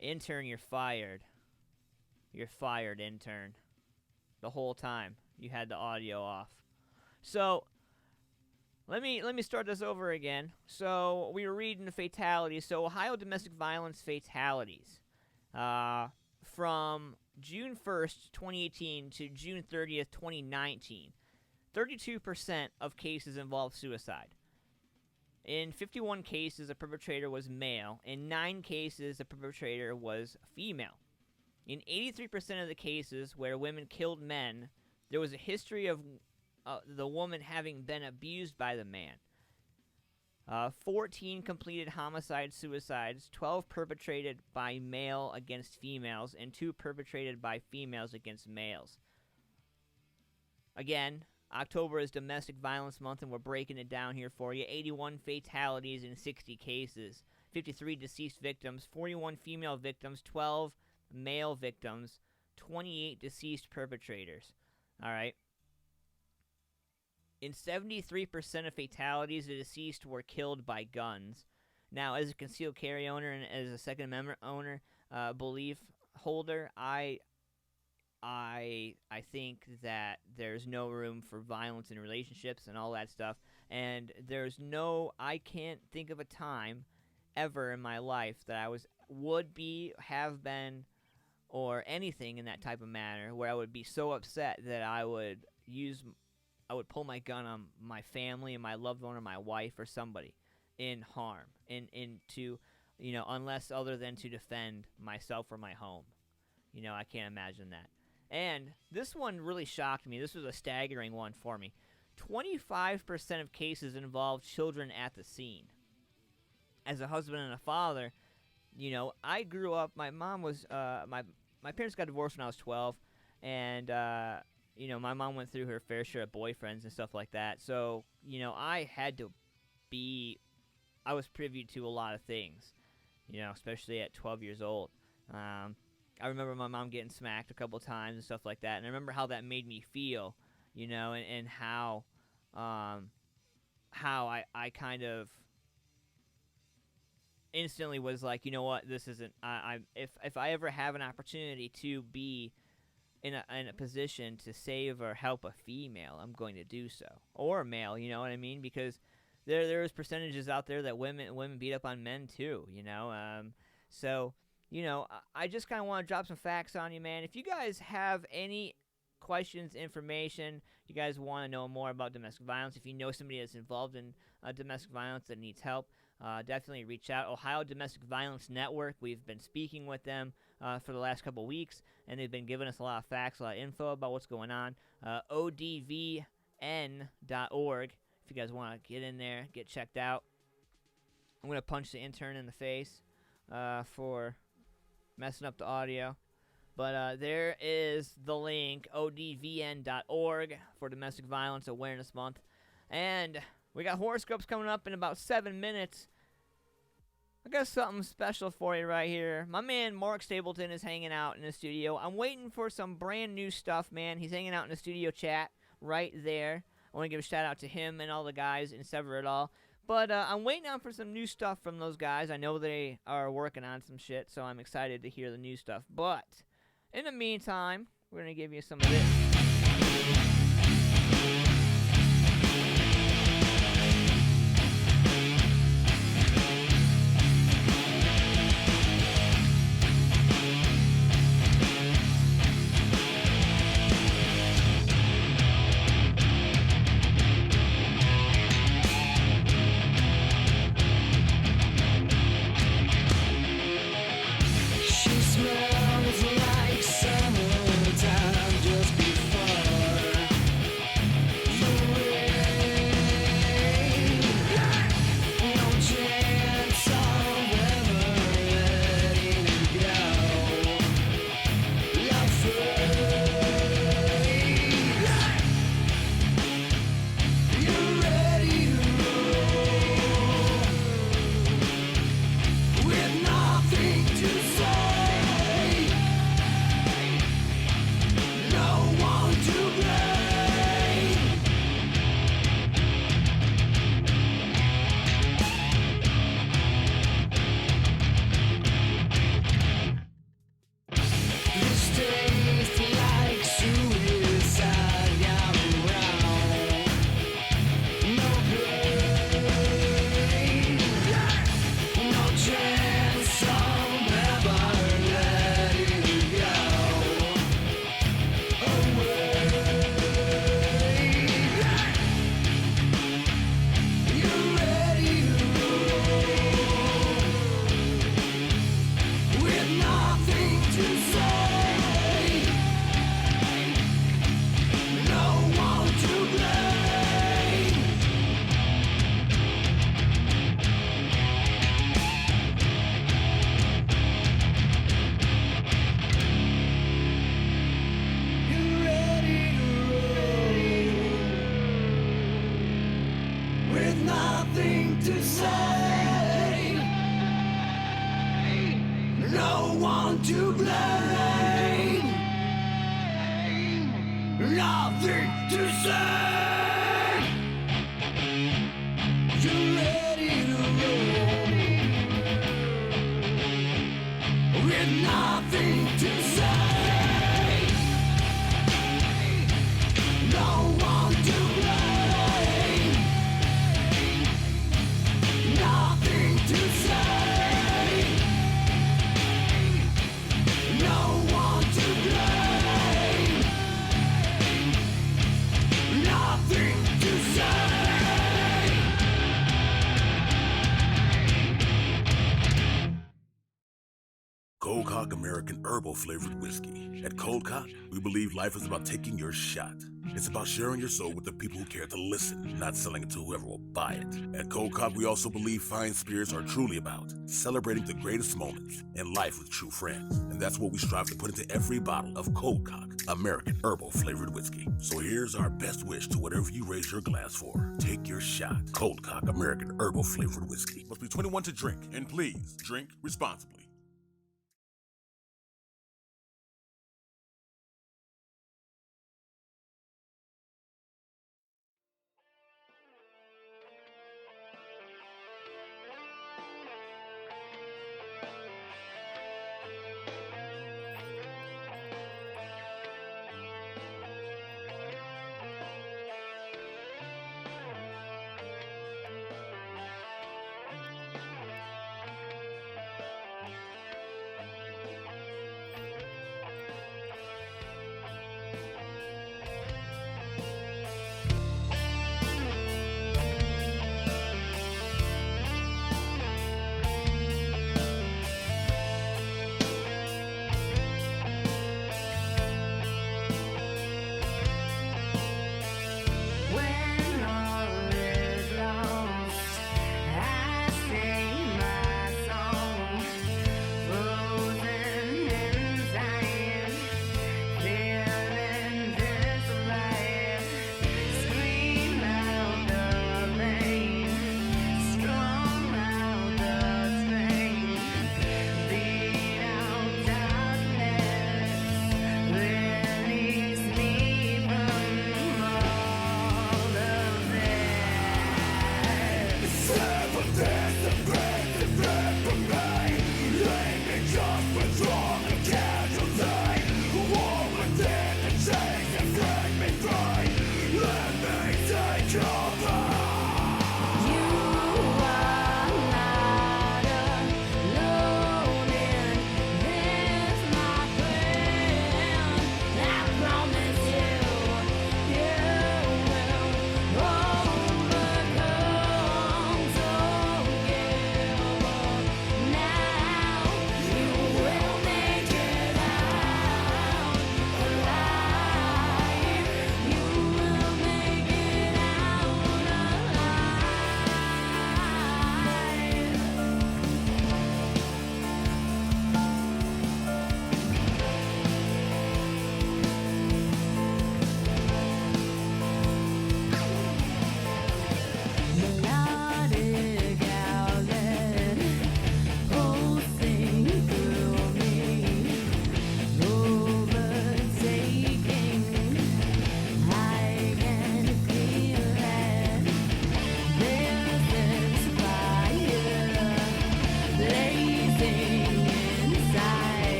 Speaker 1: Intern, you're fired. You're fired, intern. The whole time you had the audio off. So let me start this over again. So we were reading the fatalities. So Ohio domestic violence fatalities from June 1st, 2018 to June 30th, 2019. 32% of cases involved suicide. In 51 cases, the perpetrator was male. In 9 cases, the perpetrator was female. In 83% of the cases where women killed men, there was a history of the woman having been abused by the man. 14 completed homicide-suicides, 12 perpetrated by male against females, and 2 perpetrated by females against males. Again, October is Domestic Violence Month, and we're breaking it down here for you. 81 fatalities in 60 cases, 53 deceased victims, 41 female victims, 12 male victims, 28 deceased perpetrators. All right. In 73% of fatalities, the deceased were killed by guns. Now, as a concealed carry owner and as a Second Amendment owner, belief holder, I think that there's no room for violence in relationships and all that stuff. And I can't think of a time ever in my life that I would be, have been, or anything in that type of manner where I would be so upset that I would pull my gun on my family and my loved one or my wife or somebody in harm, unless other than to defend myself or my home. I can't imagine that. And this one really shocked me. This was a staggering one for me. 25% of cases involved children at the scene. As a husband and a father, I grew up, my mom was, my parents got divorced when I was 12, and, my mom went through her fair share of boyfriends and stuff like that. So, I was privy to a lot of things, especially at 12 years old. I remember my mom getting smacked a couple times and stuff like that, and I remember how that made me feel, and how I kind of instantly was like, you know what, this isn't. If I ever have an opportunity to be in a position to save or help a female, I'm going to do so, or a male. You know what I mean? Because there's percentages out there that women beat up on men too. So. I just kind of want to drop some facts on you, man. If you guys have any questions, information, you guys want to know more about domestic violence, if you know somebody that's involved in domestic violence that needs help, definitely reach out. Ohio Domestic Violence Network, we've been speaking with them for the last couple weeks, and they've been giving us a lot of facts, a lot of info about what's going on. ODVN.org, if you guys want to get in there, get checked out. I'm going to punch the intern in the face for messing up the audio, but there is the link, odvn.org, for Domestic Violence Awareness Month. And we got horoscopes coming up in about 7 minutes. I got something special for you right here. My man Mark Stapleton is hanging out in the studio. I'm waiting for some brand new stuff, man. He's hanging out in the studio chat right there. I want to give a shout out to him and all the guys in Sever It All. But I'm waiting on for some new stuff from those guys. I know they are working on some shit, so I'm excited to hear the new stuff. But in the meantime, we're going to give you some of this.
Speaker 5: Smells like summertime just before
Speaker 8: to say, no one to blame, nothing to say. You're ready to roll with nothing to say, no one to blame, nothing to say, no one to blame, nothing to say.
Speaker 15: Cold Cock American Herbal Flavored Whiskey. At Cold Cock, we believe life is about taking your shot. It's about sharing your soul with the people who care to listen, not selling it to whoever will buy it. At Cold Cock, we also believe fine spirits are truly about celebrating the greatest moments in life with true friends. And that's what we strive to put into every bottle of Cold Cock American Herbal Flavored Whiskey. So here's our best wish to whatever you raise your glass for. Take your shot. Cold Cock American Herbal Flavored Whiskey. Must be 21 to drink, and please drink responsibly.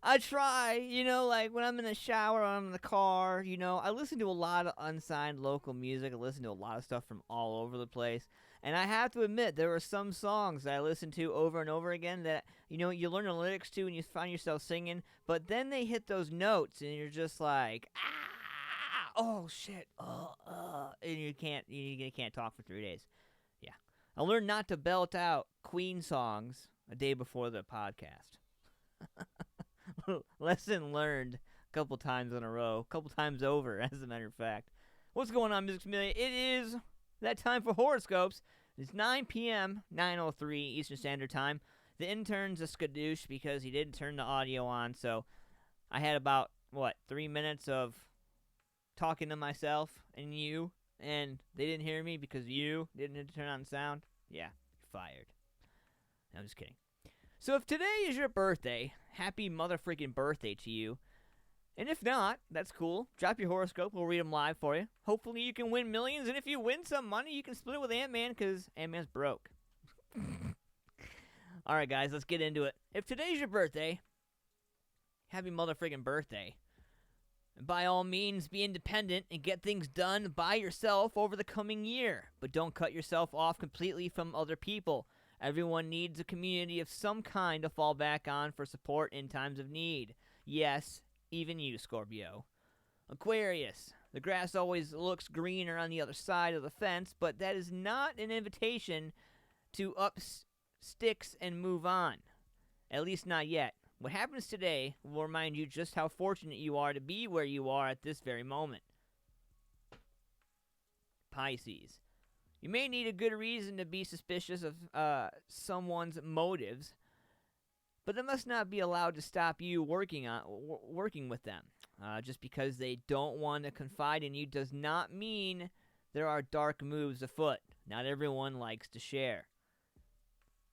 Speaker 1: I try, like when I'm in the shower or I'm in the car, I listen to a lot of unsigned local music. I listen to a lot of stuff from all over the place. And I have to admit, there are some songs that I listen to over and over again that, you learn the lyrics to and you find yourself singing, but then they hit those notes and you're just like, oh shit, and you can't talk for 3 days. Yeah. I learned not to belt out Queen songs a day before the podcast. Lesson learned a couple times in a row, a couple times over, as a matter of fact. What's going on, Music Familia? It is that time for horoscopes. It's 9 p.m., 9:03 Eastern Standard Time. The intern's a skadoosh because he didn't turn the audio on, so I had about, 3 minutes of talking to myself and you, and they didn't hear me because you didn't turn on sound. Yeah, you're fired. No, I'm just kidding. So if today is your birthday, happy motherfreaking birthday to you. And if not, that's cool. Drop your horoscope. We'll read them live for you. Hopefully you can win millions. And if you win some money, you can split it with Antman because Antman's broke. All right, guys, let's get into it. If today's your birthday, happy motherfreaking birthday. And by all means, be independent and get things done by yourself over the coming year. But don't cut yourself off completely from other people. Everyone needs a community of some kind to fall back on for support in times of need. Yes, even you, Scorpio. Aquarius. The grass always looks greener on the other side of the fence, but that is not an invitation to up sticks and move on. At least not yet. What happens today will remind you just how fortunate you are to be where you are at this very moment. Pisces. You may need a good reason to be suspicious of someone's motives, but that must not be allowed to stop you working with them. Just because they don't want to confide in you does not mean there are dark moves afoot. Not everyone likes to share.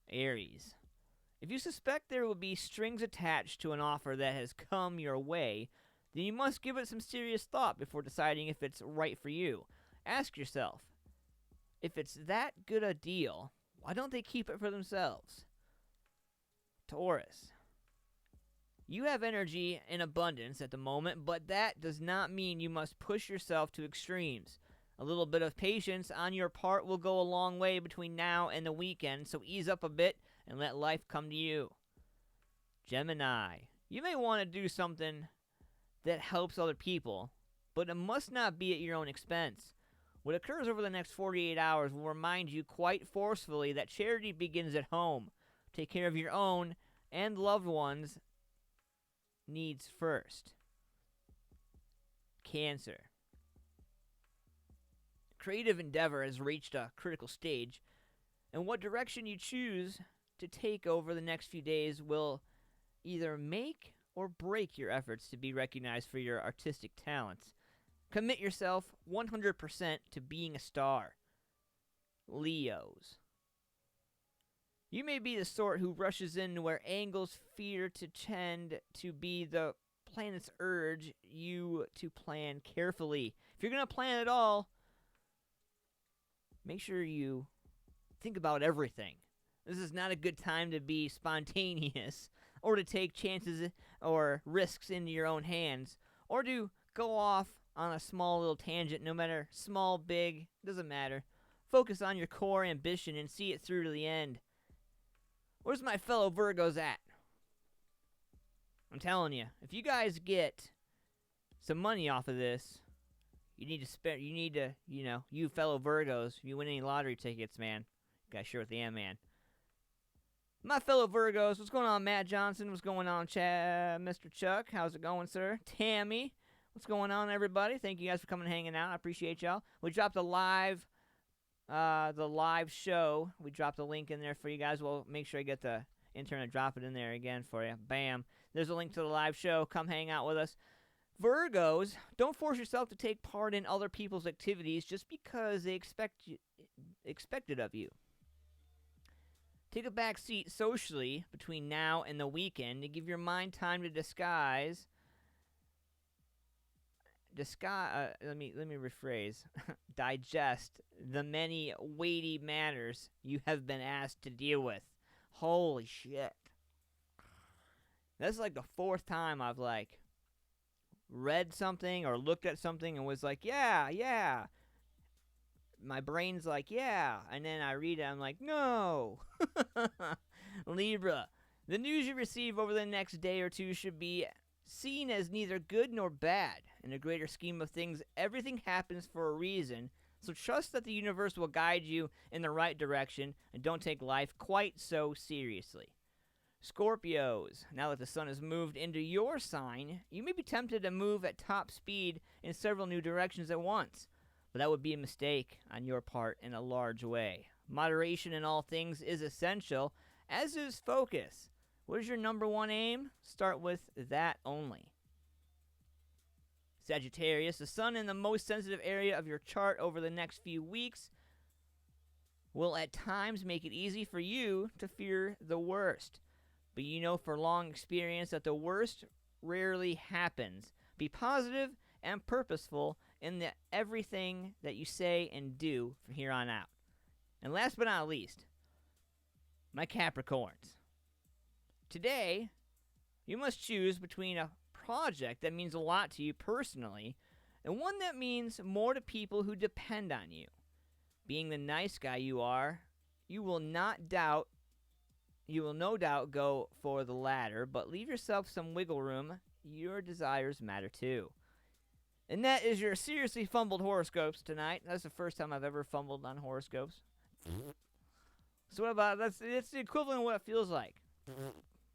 Speaker 1: Aries. If you suspect there will be strings attached to an offer that has come your way, then you must give it some serious thought before deciding if it's right for you. Ask yourself, if it's that good a deal, why don't they keep it for themselves? Taurus. You have energy in abundance at the moment, but that does not mean you must push yourself to extremes. A little bit of patience on your part will go a long way between now and the weekend, so ease up a bit and let life come to you. Gemini. You may want to do something that helps other people, but it must not be at your own expense. What occurs over the next 48 hours will remind you quite forcefully that charity begins at home. Take care of your own and loved ones' needs first. Cancer. Creative endeavor has reached a critical stage, and what direction you choose to take over the next few days will either make or break your efforts to be recognized for your artistic talents. Commit yourself 100% to being a star. Leos. You may be the sort who rushes in where angles fear to tend to be the planet's urge you to plan carefully. If you're going to plan at all, make sure you think about everything. This is not a good time to be spontaneous or to take chances or risks into your own hands or to go off on a small little tangent, no matter small, big, doesn't matter. Focus on your core ambition and see it through to the end. Where's my fellow Virgos at? I'm telling you, if you guys get some money off of this, you need to, you fellow Virgos, if you win any lottery tickets, man, you gotta share with the Antman. My fellow Virgos, what's going on, Matt Johnson? What's going on, Mr. Chuck? How's it going, sir? Tammy, what's going on, everybody? Thank you guys for coming and hanging out. I appreciate y'all. We dropped the live show. We dropped a link in there for you guys. We'll make sure I get the intern to drop it in there again for you. Bam. There's a link to the live show. Come hang out with us. Virgos, don't force yourself to take part in other people's activities just because they expect it of you. Take a back seat socially between now and the weekend to give your mind time to let me rephrase. Digest the many weighty matters you have been asked to deal with. Holy shit. That's like the fourth time I've, like, read something or looked at something and was like, yeah. My brain's like, yeah. And then I read it, I'm like, no. Libra, the news you receive over the next day or two should be seen as neither good nor bad. In a greater scheme of things, everything happens for a reason, so trust that the universe will guide you in the right direction and don't take life quite so seriously. Scorpios, now that the sun has moved into your sign, you may be tempted to move at top speed in several new directions at once, but that would be a mistake on your part in a large way. Moderation in all things is essential, as is focus. What is your number one aim? Start with that only. Sagittarius, the sun in the most sensitive area of your chart over the next few weeks will at times make it easy for you to fear the worst. But you know for long experience that the worst rarely happens. Be positive and purposeful in everything that you say and do from here on out. And last but not least, my Capricorns. Today, you must choose between a project that means a lot to you personally and one that means more to people who depend on you. Being the nice guy you are, you will no doubt go for the latter, but leave yourself some wiggle room. Your desires matter too. And that is your seriously fumbled horoscopes tonight. That's the first time I've ever fumbled on horoscopes. So what about it's the equivalent of what it feels like.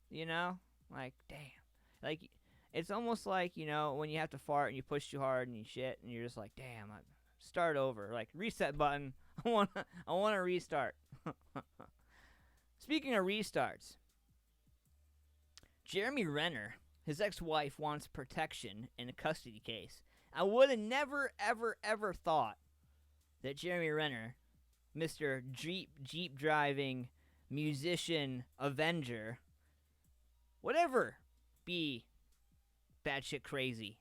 Speaker 1: You know? Like, damn. Like, it's almost like, you know, when you have to fart and you push too hard and you shit and you're just like, damn, start over. Like, reset button. I want to restart. Speaking of restarts, Jeremy Renner, his ex-wife, wants protection in a custody case. I would have never, ever thought that Jeremy Renner, Mr. Jeep driving musician Avenger, would ever be batshit crazy.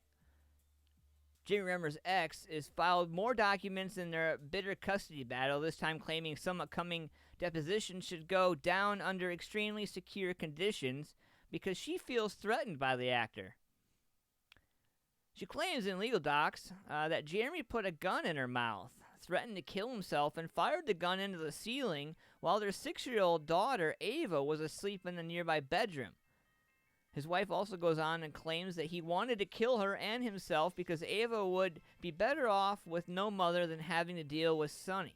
Speaker 1: Jeremy Renner's ex has filed more documents in their bitter custody battle, this time claiming some upcoming deposition should go down under extremely secure conditions because she feels threatened by the actor. She claims in legal docs that Jeremy put a gun in her mouth, threatened to kill himself, and fired the gun into the ceiling while their 6-year-old daughter, Ava, was asleep in the nearby bedroom. His wife also goes on and claims that he wanted to kill her and himself because Ava would be better off with no mother than having to deal with Sonny.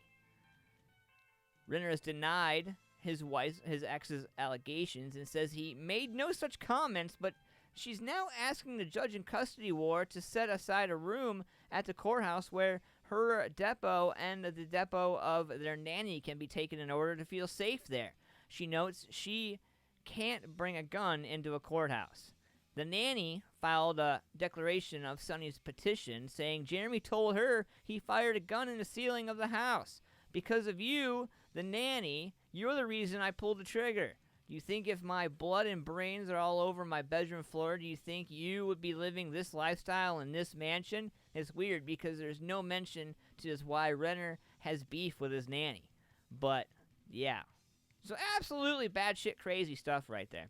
Speaker 1: Renner has denied his ex's allegations and says he made no such comments, but she's now asking the judge in custody war to set aside a room at the courthouse where her depot and the depot of their nanny can be taken in order to feel safe there. She notes she can't bring a gun into a courthouse. The nanny filed a declaration of Sonny's petition saying Jeremy told her he fired a gun in the ceiling of the house. Because of you, the nanny, you're the reason I pulled the trigger. Do you think if my blood and brains are all over my bedroom floor, do you think you would be living this lifestyle in this mansion? It's weird because there's no mention to why Renner has beef with his nanny. But, yeah. So absolutely batshit crazy stuff right there.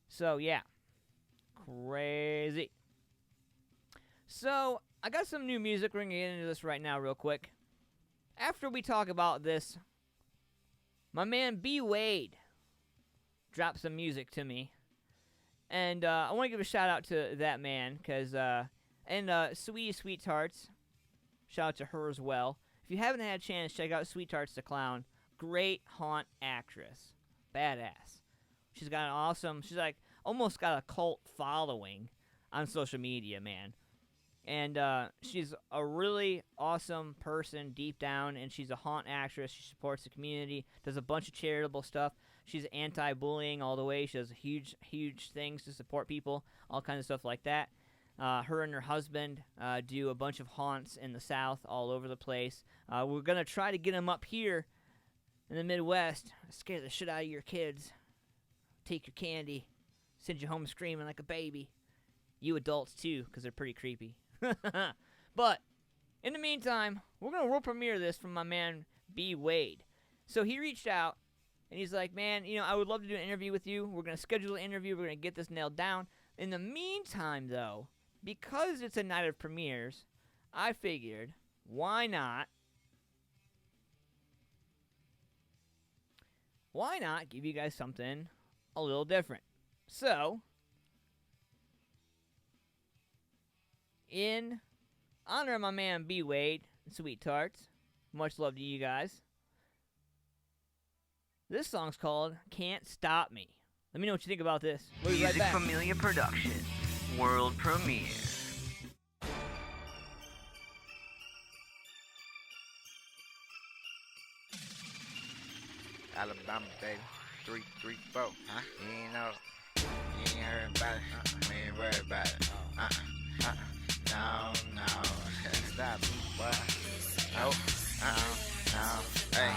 Speaker 1: So, yeah. Crazy. So, I got some new music. We're going to get into this right now real quick. After we talk about this, my man B. Wade dropped some music to me. And I want to give a shout out to that man, because, and SOOOO Sweethearts, shout out to her as well. If you haven't had a chance, check out Sweethearts the Clown. Great haunt actress. Badass. She's got an awesome, she's like, almost got a cult following on social media, man. And she's a really awesome person deep down, and she's a haunt actress. She supports the community, does a bunch of charitable stuff. She's anti-bullying all the way. She does huge things to support people, all kinds of stuff like that. Her and her husband do a bunch of haunts in the South all over the place. We're going to try to get them up here in the Midwest. Scare the shit out of your kids. Take your candy. Send you home screaming like a baby. You adults, too, because they're pretty creepy. But, in the meantime, we're going to world premiere this from my man B. Wade. So he reached out And he's like, man, I would love to do an interview with you. We're going to schedule an interview. We're going to get this nailed down. In the meantime, though, because it's a night of premieres, I figured, why not give you guys something a little different? So, in honor of my man B. Wade and Sweet Tarts, much love to you guys, this song's called Can't Stop Me. Let me know what you think about this. We'll be right
Speaker 3: Music
Speaker 1: back.
Speaker 3: Familia Productions, world premiere.
Speaker 16: Alabama, baby. 3-3-4. Huh? You ain't know. You ain't heard about it. We ain't worried about it. No. Stop me, boy. No. Hey,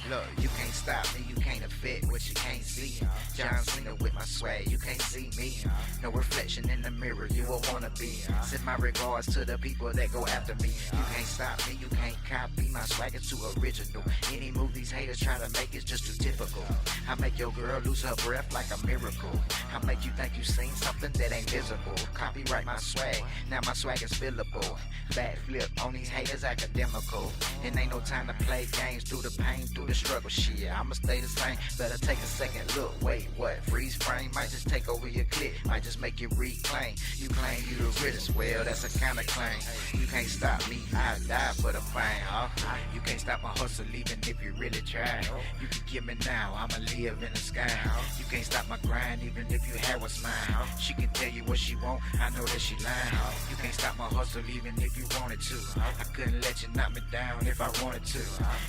Speaker 16: look, you can't stop me, you can't affect what you can't see. John Cena with my swag, you can't see me. No reflection in the mirror, you will wanna be. Send my regards to the people that go after me. You can't stop me, you can't copy. My swag is too original. Any move these haters try to make is just too typical. I make your girl lose her breath like a miracle. I make you think you seen something that ain't visible. Copyright my swag, now my swag is fillable. Bad flip on these haters academical. And ain't no time to play games, through the pain, through the struggle, shit, I'ma stay the same. Better take a second look, wait, what? Freeze frame might just take over your clip, might just make you reclaim. You claim you the realest, well, that's a kind of claim. You can't stop me, I die for the fame, huh? You can't stop my hustle even if you really try. You can give me now, I'ma live in the sky. You can't stop my grind even if you had what's mine. She can tell you what she want, I know that she lying. You can't stop my hustle even if you wanted to. I couldn't let you knock me down if I wanted to.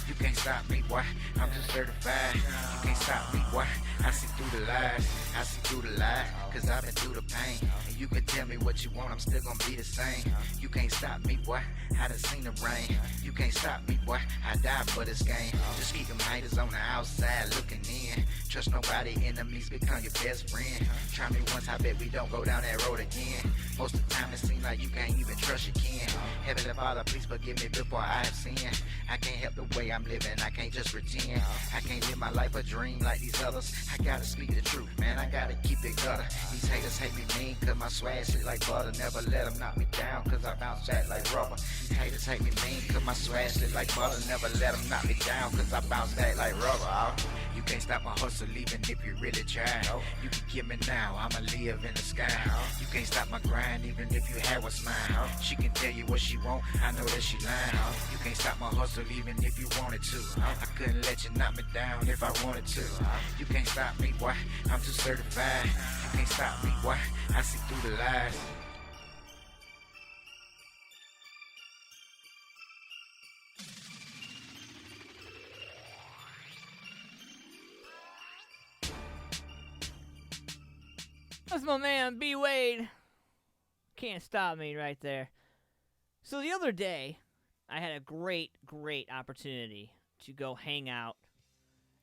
Speaker 16: You can't stop me, boy, I'm just certified. You can't stop me, boy, I see through the lies. I see through the lies, cause I've been through the pain. And you can tell me what you want, I'm still gonna be the same. You can't stop me, boy, I done seen the rain. You can't stop me, boy, I died for this game. Just keep them haters on the outside looking in. Trust nobody, enemies become your best friend. Try me once, I bet we don't go down that road again. Most of the time it seems like you can't even trust your kin. Heavenly Father, please forgive me before I have sinned. I can't help the way I'm living, I can't just pretend. I can't live my life a dream like these others. I gotta speak the truth, man, I gotta keep it gutter. These haters hate me mean, cause my swag shit like butter. Never let them knock me down, cause I bounce back like rubber. These haters hate me mean, cause my swag shit like butter. Never let them knock me down, cause I bounce back like rubber. You can't stop my hustle even if you really try. You can give me now, I'ma live in the sky. You can't stop my grind even if you had what's mine. She can tell you what she want, I know that she lying. You can't stop my hustle even if you wanted to. I couldn't let you knock me down if I wanted to. You can't stop me, boy, I'm too certified. You can't stop me, boy, I see through the lies.
Speaker 1: That's my man B. Wade. Can't stop me right there. So the other day, I had a great opportunity to go hang out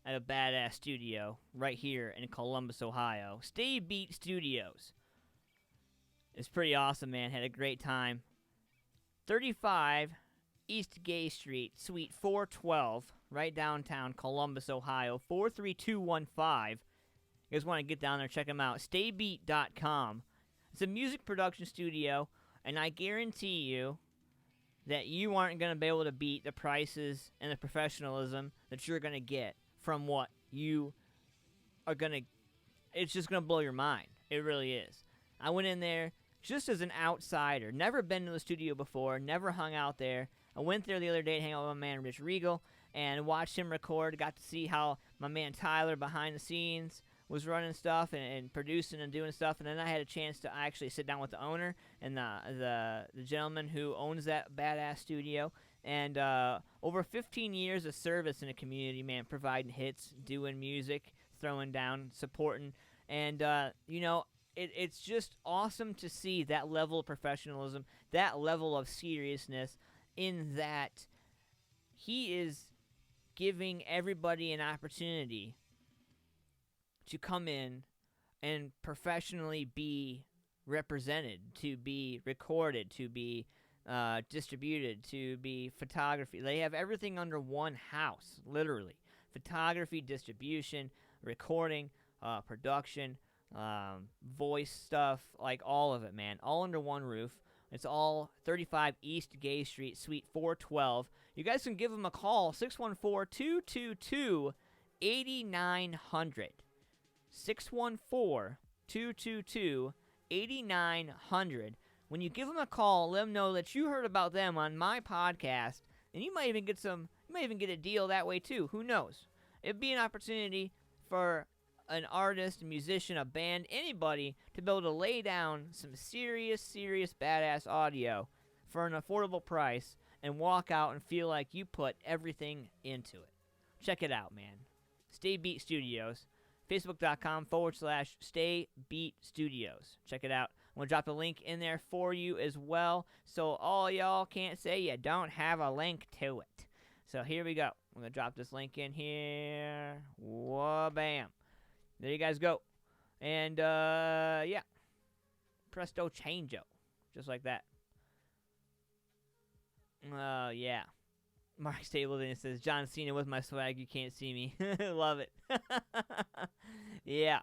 Speaker 1: at a badass studio right here in Columbus, Ohio. Stay Beat Studios. It's pretty awesome, man. Had a great time. 35 East Gay Street, Suite 412, right downtown Columbus, Ohio, 43215. You guys want to get down there, check them out. Staybeat.com. It's a music production studio, and I guarantee you that you aren't going to be able to beat the prices and the professionalism that you're going to get from what you are going to... It's just going to blow your mind. It really is. I went in there just as an outsider. Never been to the studio before. Never hung out there. I went there the other day to hang out with my man Rich Regal and watched him record. Got to see how my man Tyler behind the scenes was running stuff and producing and doing stuff, and then I had a chance to actually sit down with the owner and the gentleman who owns that badass studio, and over 15 years of service in the community, man, providing hits, doing music, throwing down, supporting, and it's just awesome to see that level of professionalism, that level of seriousness, in that he is giving everybody an opportunity to come in and professionally be represented, to be recorded, to be distributed, to be photography. They have everything under one house, literally. photography, distribution, recording, production, voice stuff, like all of it, man. All under one roof. It's all 35 East Gay Street, Suite 412. You guys can give them a call, 614-222-8900. 614-222-8900. When you give them a call, let them know that you heard about them on my podcast, and you might even get a deal that way too. Who knows? It'd be an opportunity for an artist, a musician, a band, anybody to be able to lay down some serious badass audio for an affordable price and walk out and feel like you put everything into it. Check it out, man. Stay Beat Studios. Facebook.com/Stay Beat Studios. Check it out. I'm going to drop a link in there for you as well, so all y'all can't say you don't have a link to it. So here we go. I'm going to drop this link in here. Whoa, bam. There you guys go. And, yeah. Presto changeo. Just like that. Yeah. Mark Stapleton says, John Cena with my swag, you can't see me. Love it. Yeah.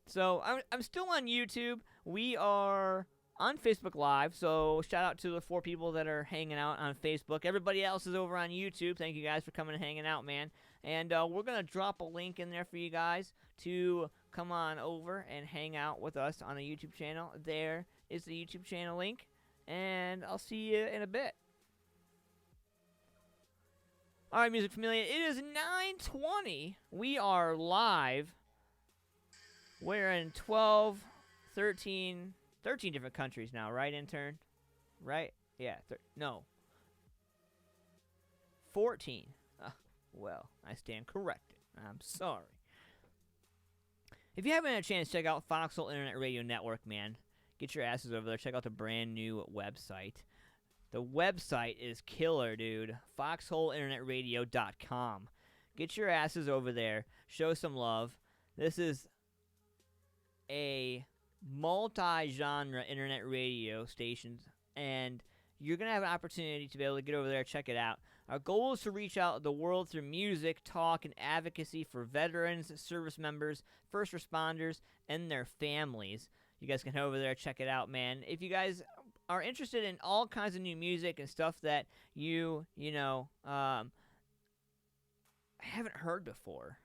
Speaker 1: So, I'm still on YouTube. We are on Facebook Live, so shout out to the 4 people that are hanging out on Facebook. Everybody else is over on YouTube. Thank you guys for coming and hanging out, man. And we're going to drop a link in there for you guys to come on over and hang out with us on the YouTube channel. There is the YouTube channel link, and I'll see you in a bit. All right, Music Familia, it is 9:20. We are live. We're in 12, 13 different countries now, right, intern? Right? Yeah, no. 14. Well, I stand corrected. I'm sorry. If you haven't had a chance, check out Foxhole Internet Radio Network, man. Get your asses over there. Check out the brand new website. The website is killer, dude. FoxholeInternetRadio.com. Get your asses over there. Show some love. This is a multi-genre internet radio station, and you're going to have an opportunity to be able to get over there and check it out. Our goal is to reach out the world through music, talk, and advocacy for veterans, service members, first responders, and their families. You guys can head over there, check it out, man. If you guys are interested in all kinds of new music and stuff that you haven't heard before,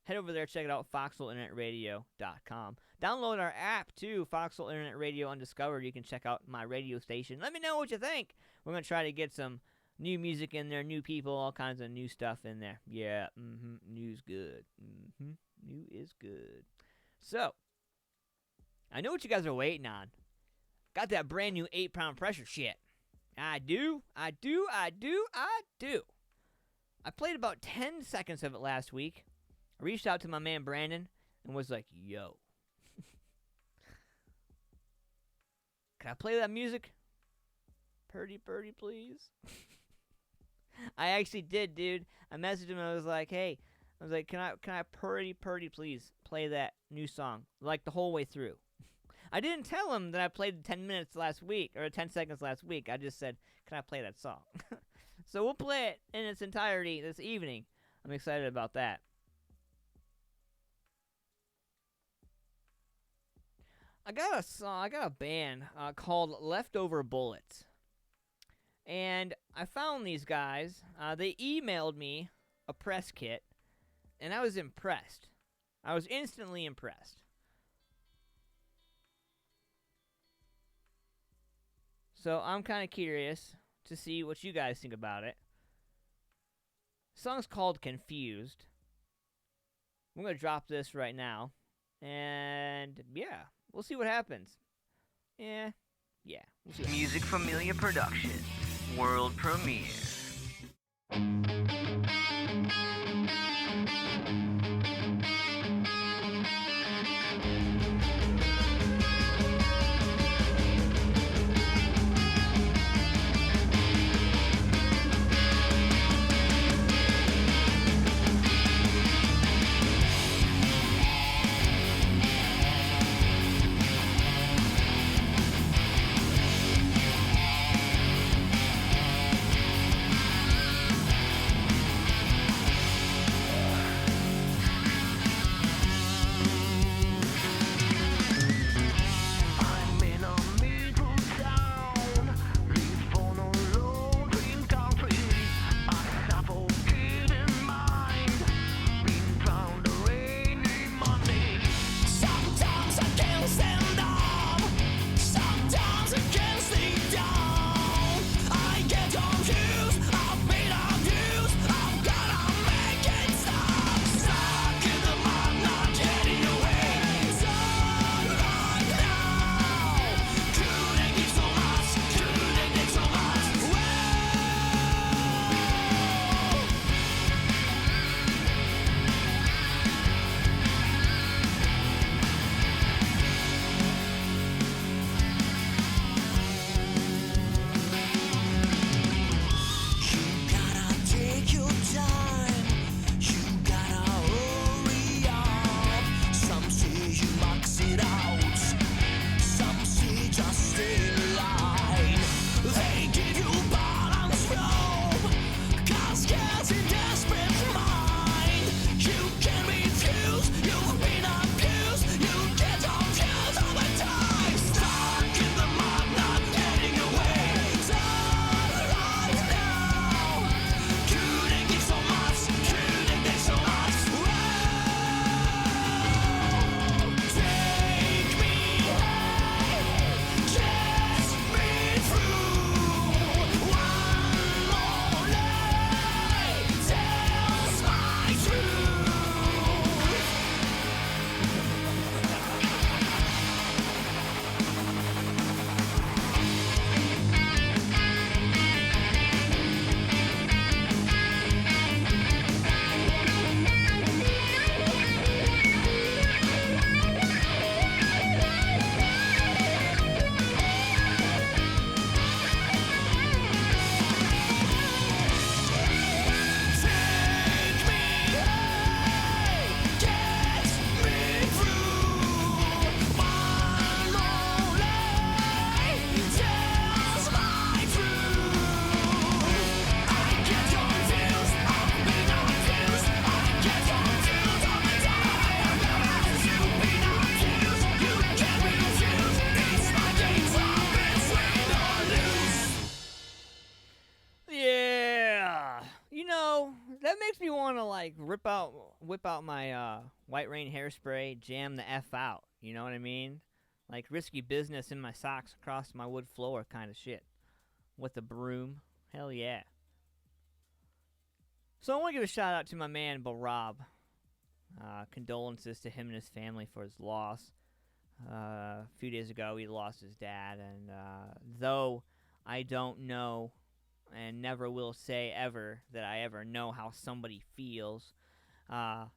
Speaker 1: head over there, check it out, FoxholeInternetRadio.com. Download our app, too, Foxhole Internet Radio Undiscovered. You can check out my radio station. Let me know what you think. We're going to try to get some new music in there, new people, all kinds of new stuff in there. Yeah, new's good. New is good. So, I know what you guys are waiting on. Got that brand new 8-pound pressure shit. I do. I played about 10 seconds of it last week. I reached out to my man Brandon and was like, yo. Can I play that music? Purdy, please. I actually did, dude. I messaged him and I was like, hey. I was like, can I purdy, please play that new song? Like the whole way through. I didn't tell him that I played 10 minutes last week, or 10 seconds last week. I just said, can I play that song? So we'll play it in its entirety this evening. I'm excited about that. I got a band called Leftover Bullets. And I found these guys. They emailed me a press kit, and I was impressed. I was instantly impressed. So I'm kind of curious to see what you guys think about it. The song's called Confused. I'm going to drop this right now. And, yeah, we'll see what happens. Yeah, we'll see.
Speaker 3: Music Familia Productions. World premiere.
Speaker 1: want to like whip out my White Rain hairspray, jam the F out. You know what I mean? Like risky business in my socks across my wood floor kind of shit. With a broom. Hell yeah. So I want to give a shout out to my man, Barab. Condolences to him and his family for his loss. A few days ago, he lost his dad, and though I don't know and never will say ever that I ever know how somebody feels, I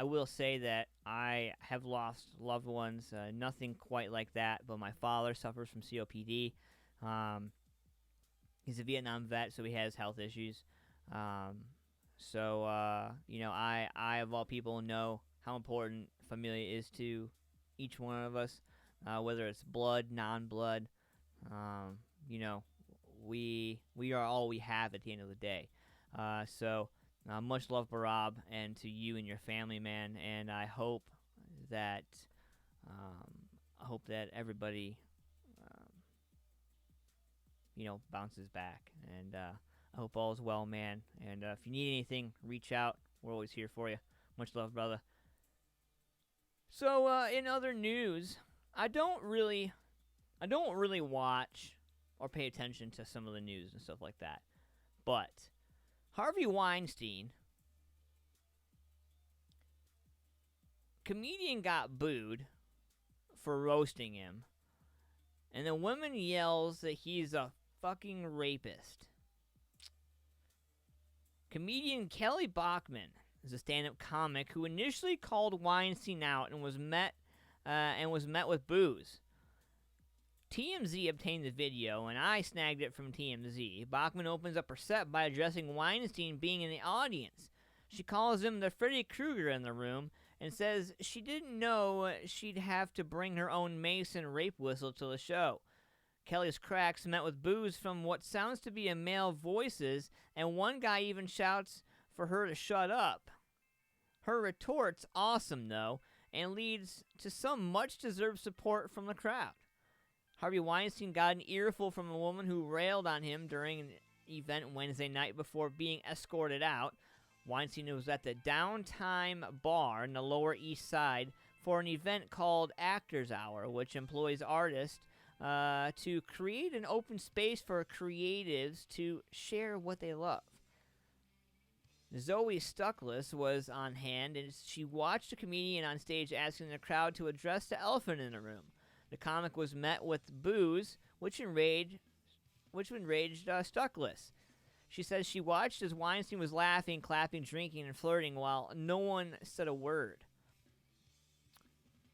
Speaker 1: will say that I have lost loved ones, nothing quite like that, but my father suffers from COPD. He's a Vietnam vet, so he has health issues. So, you know, I of all people know how important Familia is to each one of us, whether it's blood, non-blood. You know, we are all we have at the end of the day. So, much love, Barab, and to you and your family, man. And I hope that everybody, you know, bounces back. And I hope all is well, man. And if you need anything, reach out. We're always here for you. Much love, brother. So, in other news, I don't really watch or pay attention to some of the news and stuff like that. But Harvey Weinstein, comedian, got booed for roasting him, and the woman yells that he's a fucking rapist. Comedian Kelly Bachman is a stand-up comic who initially called Weinstein out and was met with boos. TMZ obtained the video, and I snagged it from TMZ. Bachman opens up her set by addressing Weinstein being in the audience. She calls him the Freddy Krueger in the room and says she didn't know she'd have to bring her own mace and rape whistle to the show. Kelly's cracks met with boos from what sounds to be a male voices, and one guy even shouts for her to shut up. Her retort's awesome, though, and leads to some much-deserved support from the crowd. Harvey Weinstein got an earful from a woman who railed on him during an event Wednesday night before being escorted out. Weinstein was at the Downtime Bar in the Lower East Side for an event called Actors Hour, which employs artists to create an open space for creatives to share what they love. Zoe Stuckless was on hand, and she watched a comedian on stage asking the crowd to address the elephant in the room. The comic was met with boos, which enraged Stuckless. She says she watched as Weinstein was laughing, clapping, drinking, and flirting while no one said a word.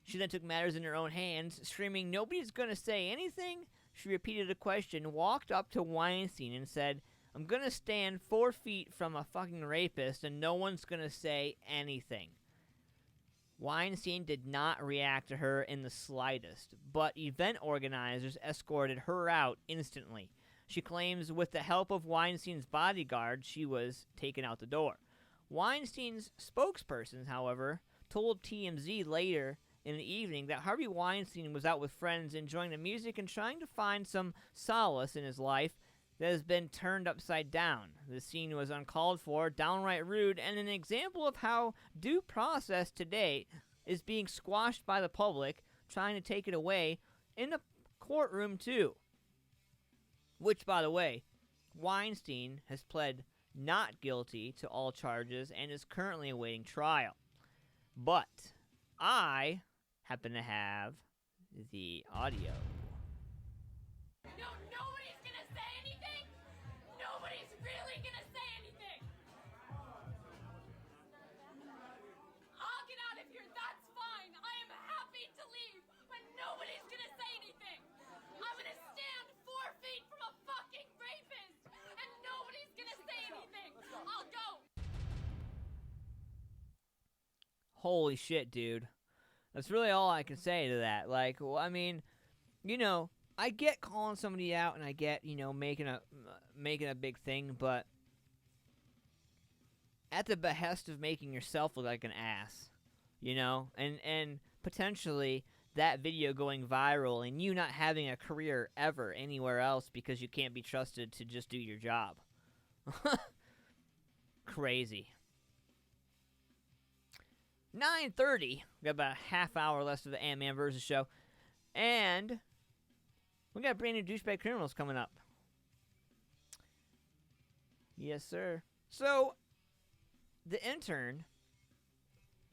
Speaker 1: She then took matters in her own hands, screaming, "Nobody's gonna say anything?" She repeated the question, walked up to Weinstein, and said, "I'm gonna stand 4 feet from a fucking rapist, and no one's gonna say anything." Weinstein did not react to her in the slightest, but event organizers escorted her out instantly. She claims with the help of Weinstein's bodyguard, she was taken out the door. Weinstein's spokesperson, however, told TMZ later in the evening that Harvey Weinstein was out with friends enjoying the music and trying to find some solace in his life that has been turned upside down. The scene was uncalled for, downright rude, and an example of how due process today is being squashed by the public, trying to take it away in the courtroom too. Which, by the way, Weinstein has pled not guilty to all charges and is currently awaiting trial. But I happen to have the audio.
Speaker 17: No, nobody's gonna say anything. Nobody's really gonna say anything. I'll get out of here, that's fine. I am happy to leave, but nobody's gonna say anything. I'm gonna stand 4 feet from a fucking rapist, and nobody's gonna say anything. I'll go.
Speaker 1: Holy shit, dude. That's really all I can say to that. Like, well, I mean, you know, I get calling somebody out, and I get, you know, making a big thing, but at the behest of making yourself look like an ass, you know, and potentially that video going viral and you not having a career ever anywhere else because you can't be trusted to just do your job. Crazy. 9:30. We got about a half hour left of the Antman Versus show. And we got brand new Douchebag Criminals coming up. Yes, sir. So, the intern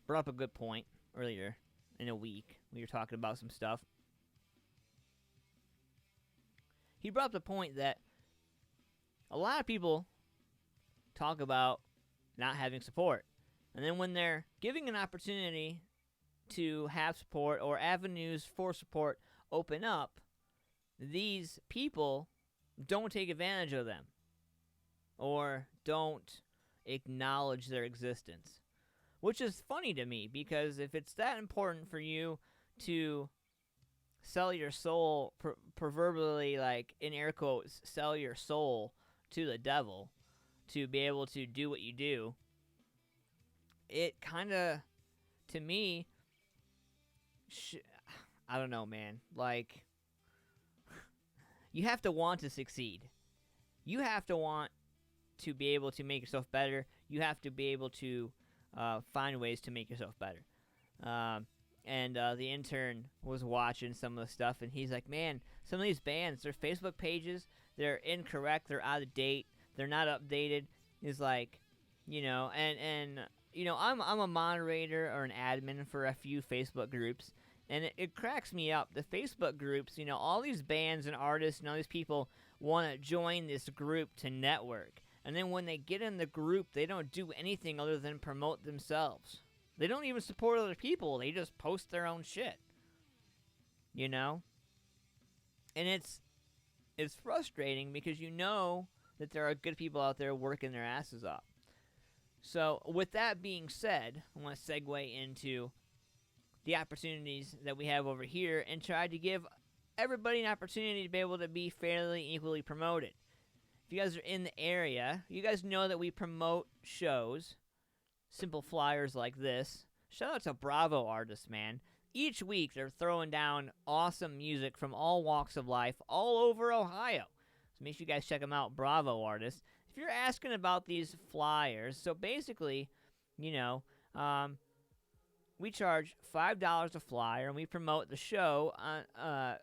Speaker 1: brought up a good point earlier in a week. We were talking about some stuff. He brought up the point that a lot of people talk about not having support. And then when they're giving an opportunity to have support or avenues for support open up, these people don't take advantage of them or don't acknowledge their existence. Which is funny to me, because if it's that important for you to sell your soul, proverbially, like, in air quotes, sell your soul to the devil to be able to do what you do, it kind of, to me, I don't know, man. Like, you have to want to succeed. You have to want to be able to make yourself better. You have to be able to find ways to make yourself better. And the intern was watching some of the stuff, and he's like, man, some of these bands, their Facebook pages, they're incorrect, they're out of date, they're not updated. He's like, you know, and you know, I'm a moderator or an admin for a few Facebook groups, and it cracks me up. The Facebook groups, you know, all these bands and artists and all these people want to join this group to network. And then when they get in the group, they don't do anything other than promote themselves. They don't even support other people. They just post their own shit. You know? And it's frustrating because you know that there are good people out there working their asses off. So, with that being said, I want to segue into the opportunities that we have over here and try to give everybody an opportunity to be able to be fairly equally promoted. If you guys are in the area, you guys know that we promote shows, simple flyers like this. Shout out to Bravo artists, man. Each week they're throwing down awesome music from all walks of life all over Ohio. So make sure you guys check them out, Bravo artists. If you're asking about these flyers, so basically, you know, we charge $5 a flyer, and we promote the show on,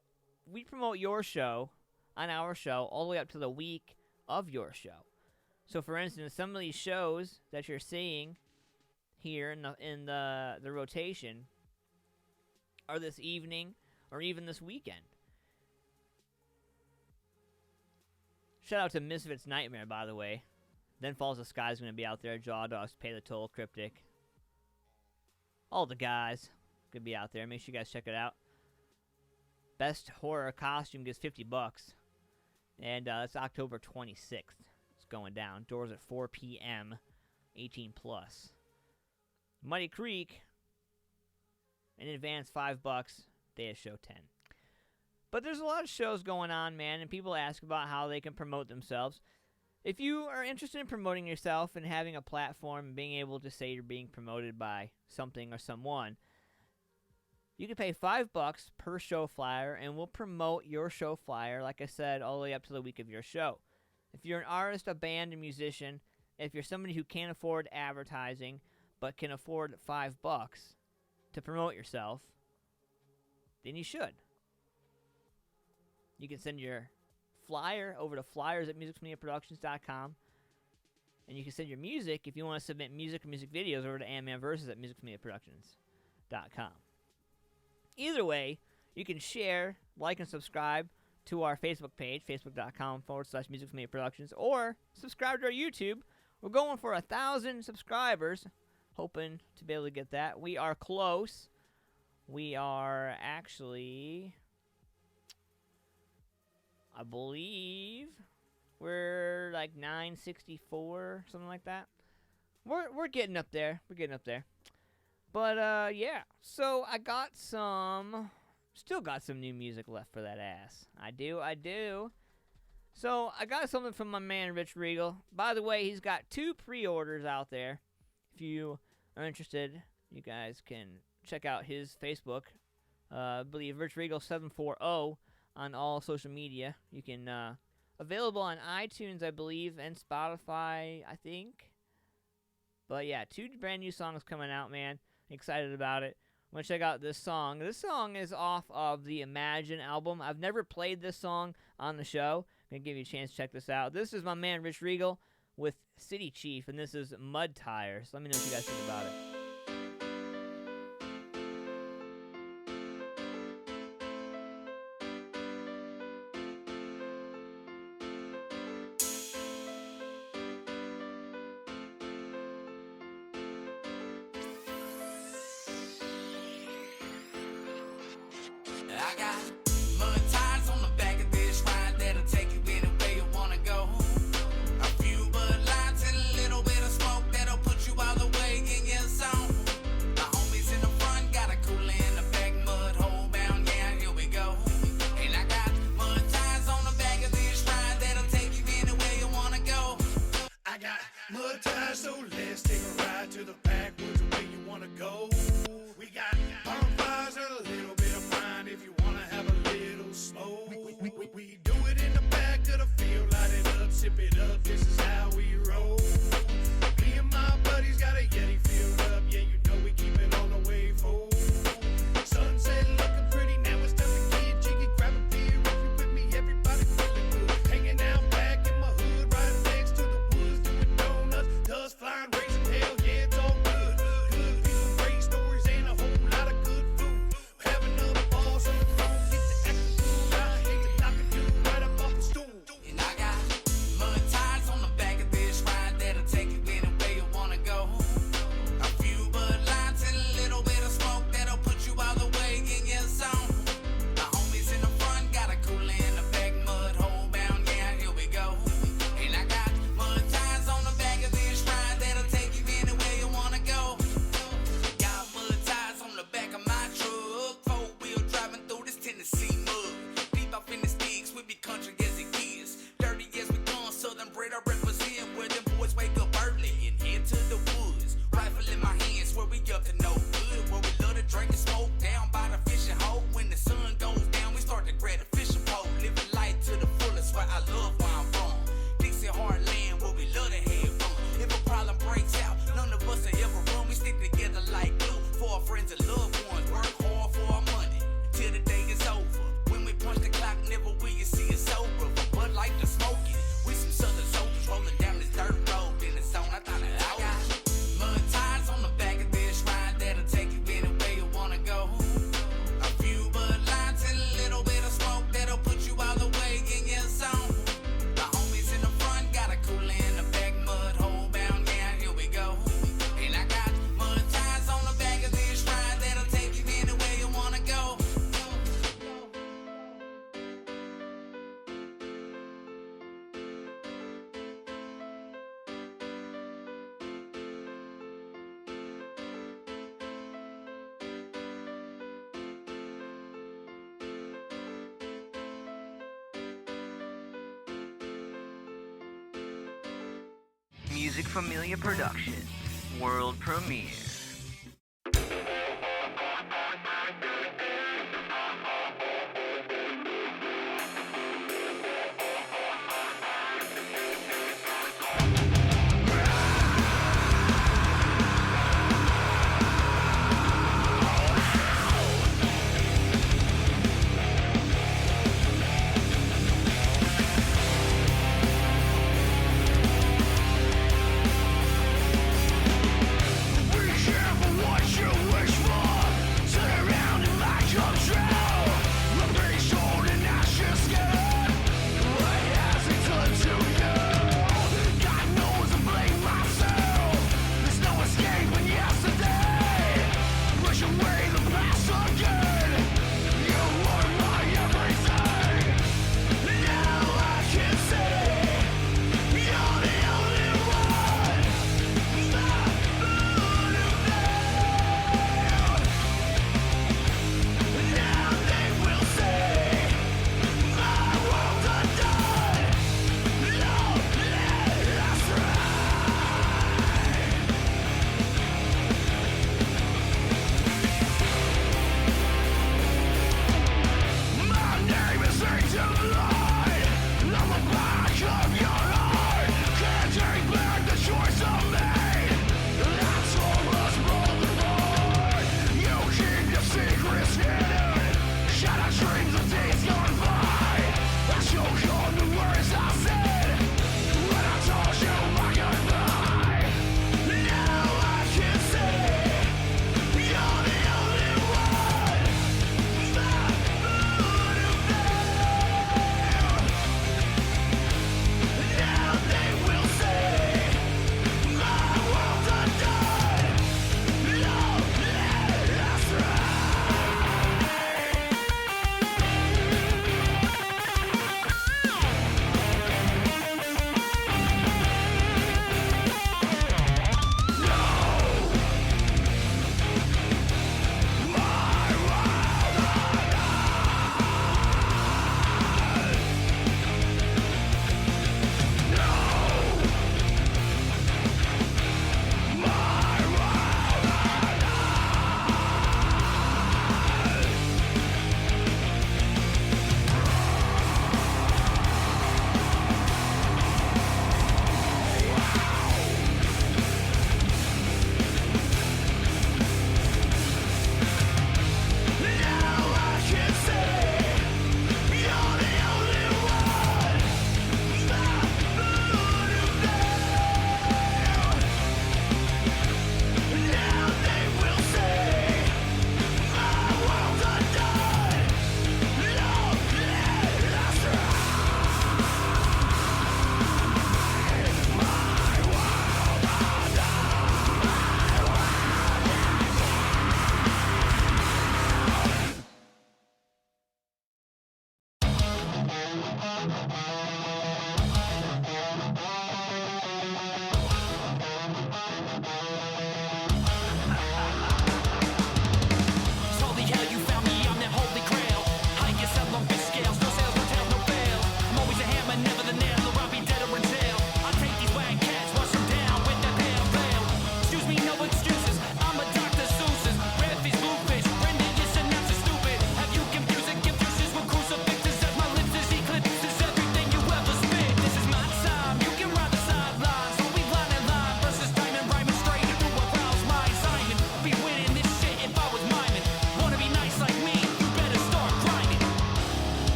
Speaker 1: we promote your show on our show all the way up to the week of your show. So, for instance, some of these shows that you're seeing here in the rotation are this evening or even this weekend. Shout out to Misfits Nightmare, by the way. Then Falls the Sky is going to be out there. Jaw Dogs, Pay the Toll, Cryptic. All the guys could be out there. Make sure you guys check it out. Best horror costume gets $50. And that's October 26th. It's going down. Doors at 4 p.m. 18 plus. Muddy Creek, in advance $5. Day of show 10. But there's a lot of shows going on, man, and people ask about how they can promote themselves. If you are interested in promoting yourself and having a platform and being able to say you're being promoted by something or someone, you can pay $5 per show flyer, and we'll promote your show flyer, like I said, all the way up to the week of your show. If you're an artist, a band, a musician, if you're somebody who can't afford advertising but can afford $5 to promote yourself, then you should. You can send your flyer over to flyers@musicfamiliaproductions.com. And you can send your music, if you want to submit music or music videos, over to AntmanVs at musicfamiliaproductions.com. Either way, you can share, like, and subscribe to our Facebook page, facebook.com/musicfamiliaproductions, or subscribe to our YouTube. We're going for 1,000 subscribers, hoping to be able to get that. We are close. We are actually, I believe, we're like 964, something like that. We're getting up there. We're getting up there. But, yeah. So, still got some new music left for that ass. I do. So, I got something from my man, Rich Regal. By the way, he's got 2 pre-orders out there. If you are interested, you guys can check out his Facebook. I believe Rich Regal 740 on all social media. You can, available on iTunes, I believe, and Spotify, I think. But, yeah, 2 brand new songs coming out, man. Excited about it. I'm going to check out this song. This song is off of the Imagine album. I've never played this song on the show. I'm going to give you a chance to check this out. This is my man Rich Regal with City Chief, and this is Mud Tires. Let me know what you guys think about it.
Speaker 8: I got mud tires on the back of this ride that'll take you anywhere you wanna go. A few Bud Lights and a little bit of smoke that'll put you all the way in your zone. The homies in the front got a cooler in the back, mud hole bound, yeah, here we go. And I got mud tires on the back of this ride that'll take you anywhere you wanna go.
Speaker 5: I got mud tires, so let's take a ride to the backwoods where you wanna go. We got bonfires and a little bit of pine if you wanna have a little smoke. We do it in the back of the field, light it up, sip it up, this is how we roll. Me and my buddies got a Yeti filled up, yeah, you know we keep it on the way forward. Sunset looking pretty, now it's time to get jiggy, grab a beer if you with me, everybody feeling good. Hanging out back in my hood, right next to the woods, doing donuts, dust flying, raising hell, yeah, it's all good. Good people, great stories, and a whole lot of good food. Having a ball, so the phone get to acting cool. I hate to knock a dude right up off the stool.
Speaker 8: And I got mud tires on the back of this ride that'll take you anywhere you wanna go. A few Bud Lights and a little bit of smoke that'll put you all the way in your zone. The homies in the front got a cooler in the back, mud hole bound, yeah, here we go. And I got mud tires on the back of this ride that'll take you anywhere you wanna go. Got mud tires on the back of my truck, four-wheel driving through this Tennessee mud. Deep off in the sticks, we be country as it is. Dirty as we gone, southern bread I represent. Where them boys wake up early and head to the woods. Rifle in my hands, where we up to no good. Where we love to drink and smoke down by the fishing hole. When the sun goes down, we start to grab the fishing pole. Living life to the fullest, where I love where I'm from. Dixie Heartland, where we love to have fun. If a problem breaks out, none of us will ever run. We stick together like glue for our friends and loved ones. Work hard for our money till the day is over. When we punch the clock, never will you see us sober. But like the smoking, we some southern soldiers rolling down this dirt road in the zone. I thought I got mud tires on the back of this ride that'll take you anywhere you wanna go. A few Bud Lights and a little bit of smoke that'll put you all the way in your zone. The homies in the front got a cooler in the back, mud hole bound, yeah, here we go. And I got mud tires on the back of this ride that'll take you anywhere you wanna go.
Speaker 3: Music Familia Productions. World premiere.
Speaker 8: We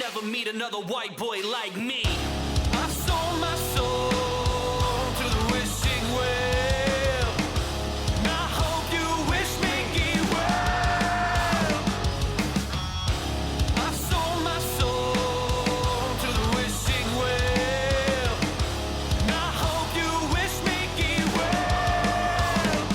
Speaker 8: ever meet another white boy like me. I sold my soul to the wishing well. And I hope you wish Mickey well. I sold my soul to the wishing well. And I hope you wish Mickey well.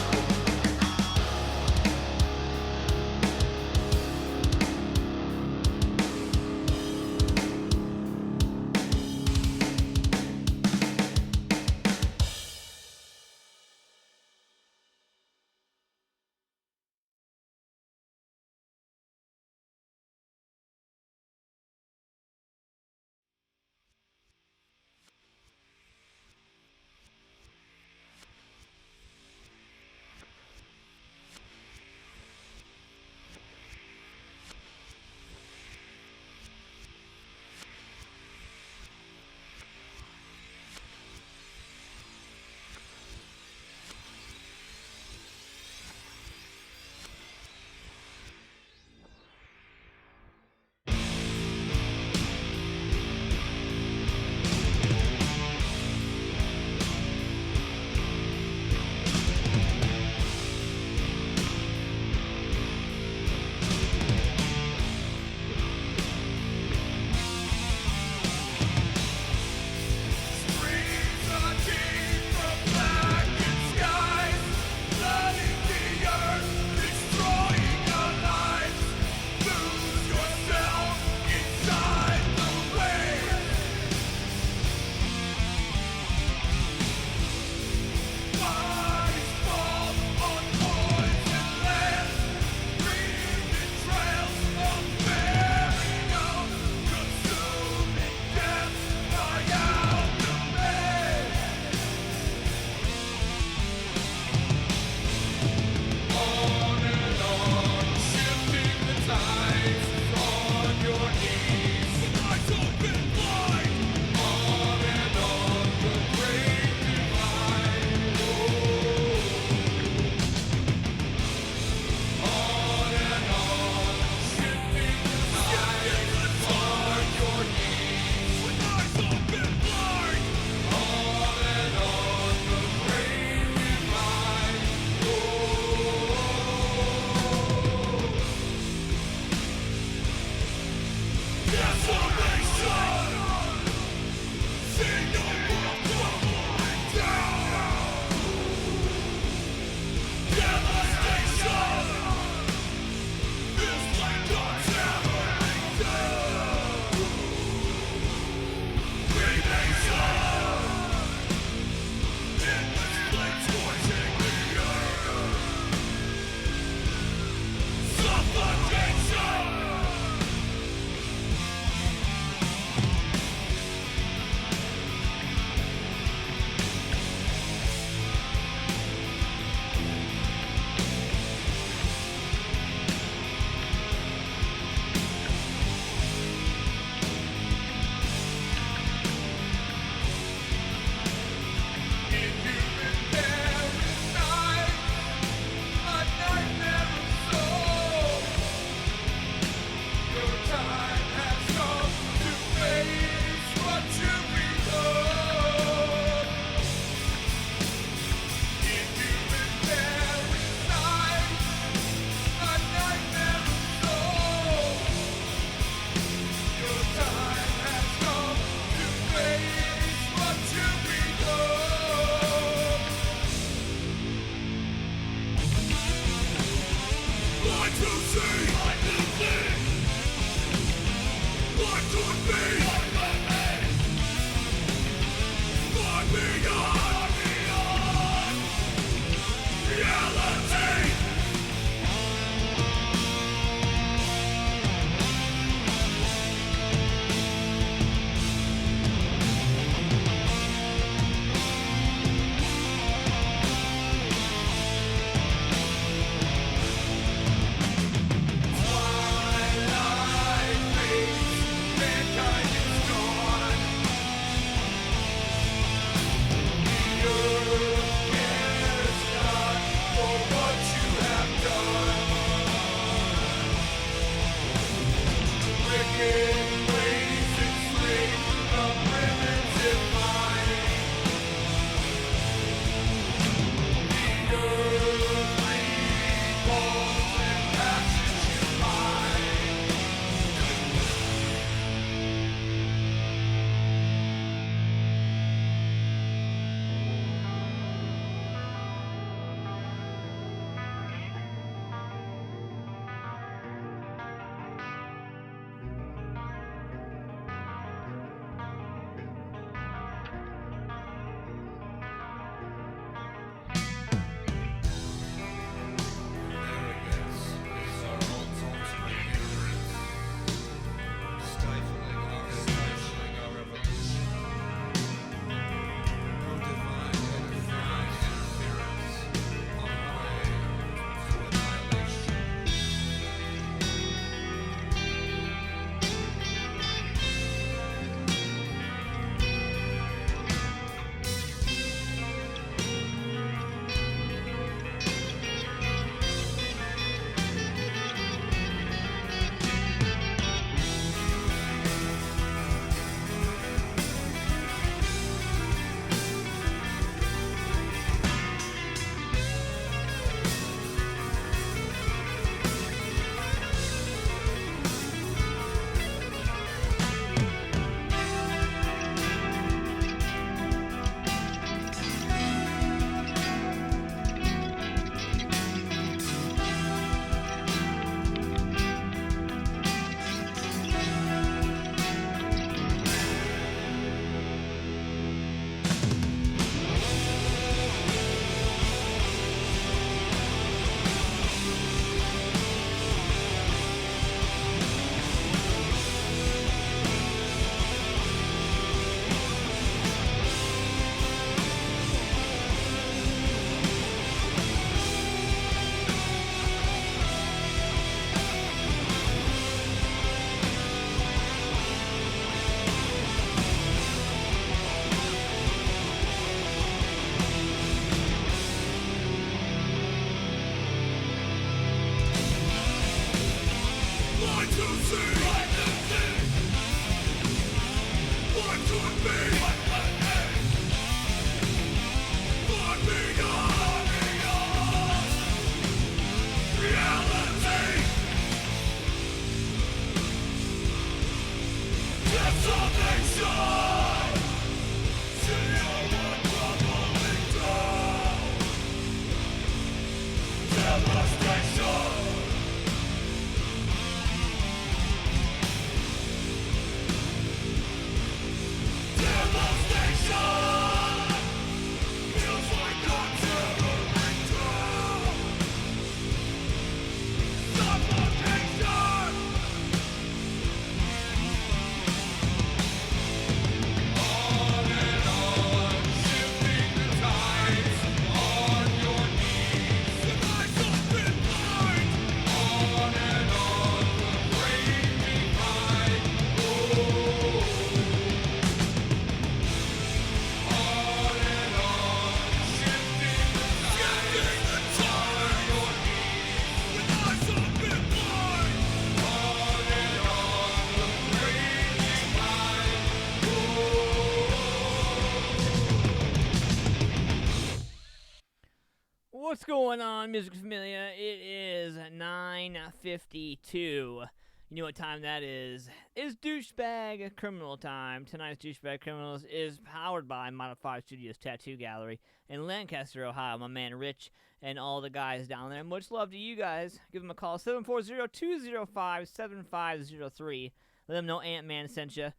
Speaker 1: What's going on, Music Familia? It is 9:52. You know what time that is. It's Douchebag Criminal time. Tonight's Douchebag Criminals is powered by Modified Studios Tattoo Gallery in Lancaster, Ohio. My man Rich and all the guys down there. Much love to you guys. Give them a call, 740-205-7503. Let them know Antman sent you.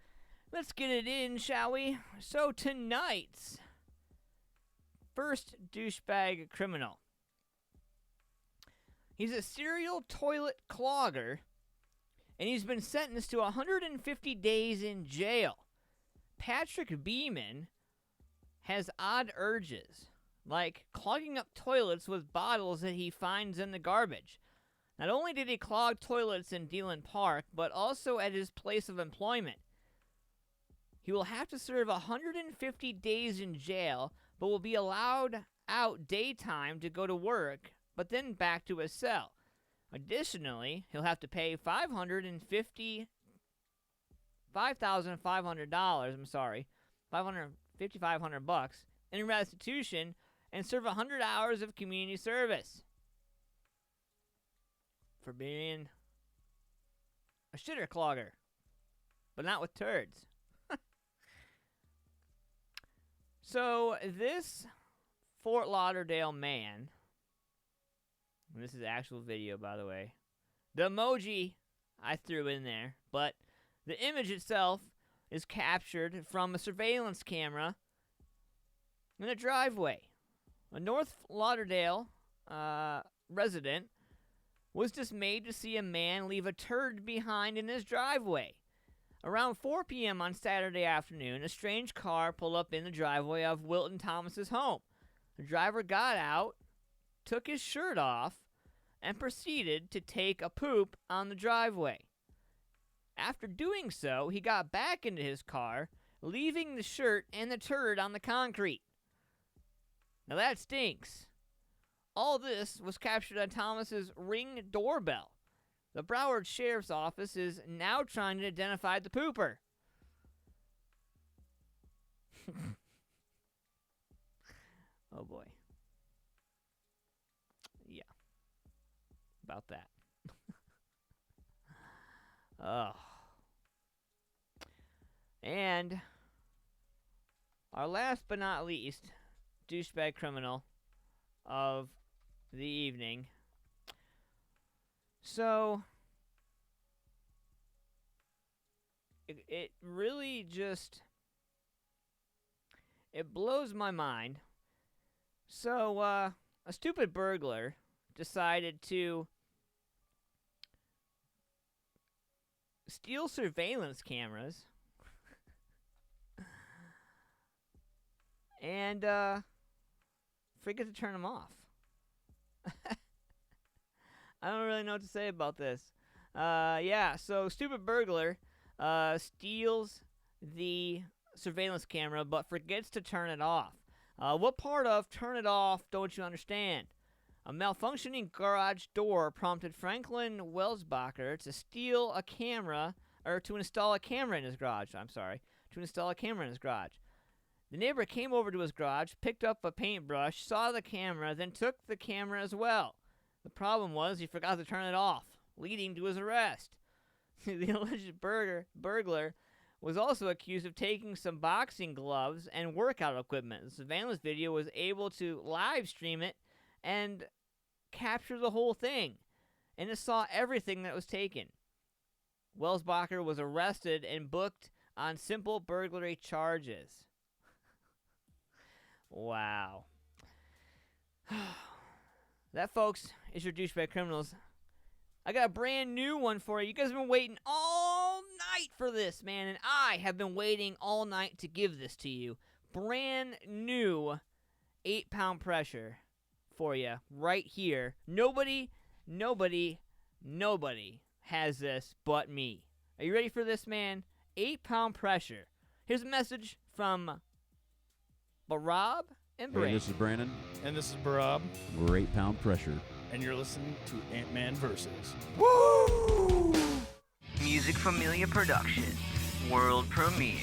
Speaker 1: Let's get it in, shall we? So tonight's first douchebag criminal. He's a serial toilet clogger, and he's been sentenced to 150 days in jail. Patrick Beeman has odd urges, like clogging up toilets with bottles that he finds in the garbage. Not only did he clog toilets in Deland Park, but also at his place of employment. He will have to serve 150 days in jail, but will be allowed out daytime to go to work, but then back to his cell. Additionally, he'll have to pay $5,500, $5,500 in restitution and serve 100 hours of community service for being a shitter clogger, but not with turds. So this Fort Lauderdale man, and this is actual video, by the way. The emoji I threw in there, but the image itself is captured from a surveillance camera in a driveway. A North Lauderdale resident was dismayed to see a man leave a turd behind in his driveway. Around 4 p.m. on Saturday afternoon, a strange car pulled up in the driveway of Wilton Thomas's home. The driver got out, took his shirt off, and proceeded to take a poop on the driveway. After doing so, he got back into his car, leaving the shirt and the turd on the concrete. Now that stinks. All this was captured on Thomas's Ring doorbell. The Broward Sheriff's Office is now trying to identify the pooper. Oh boy. Yeah. About that. Oh. And our last but not least douchebag criminal of the evening. So, it really just, it blows my mind. So, a stupid burglar decided to steal surveillance cameras and forget to turn them off. I don't really know what to say about this. Yeah, so stupid burglar steals the surveillance camera but forgets to turn it off. What part of turn it off don't you understand? A malfunctioning garage door prompted Franklin Welsbacher to steal a camera, or to install a camera in his garage. To install a camera in his garage. The neighbor came over to his garage, picked up a paintbrush, saw the camera, then took the camera as well. The problem was he forgot to turn it off, leading to his arrest. The alleged burglar was also accused of taking some boxing gloves and workout equipment. The surveillance video was able to live stream it and capture the whole thing, and it saw everything that was taken. Welsbacher was arrested and booked on simple burglary charges. Wow. That, folks, is your Douchebag Criminals. I got a brand new one for you. You guys have been waiting all night for this, man, and I have been waiting all night to give this to you. Brand new 8-pound pressure for you right here. Nobody has this but me. Are you ready for this, man? 8-pound pressure. Here's a message from Barab and Brandon.
Speaker 6: Hey, this is Brandon.
Speaker 7: And this is Barab.
Speaker 6: We're 8-pound pressure.
Speaker 7: And you're listening to AntmanVs.
Speaker 3: Woo! Music Familia Productions. World premiere.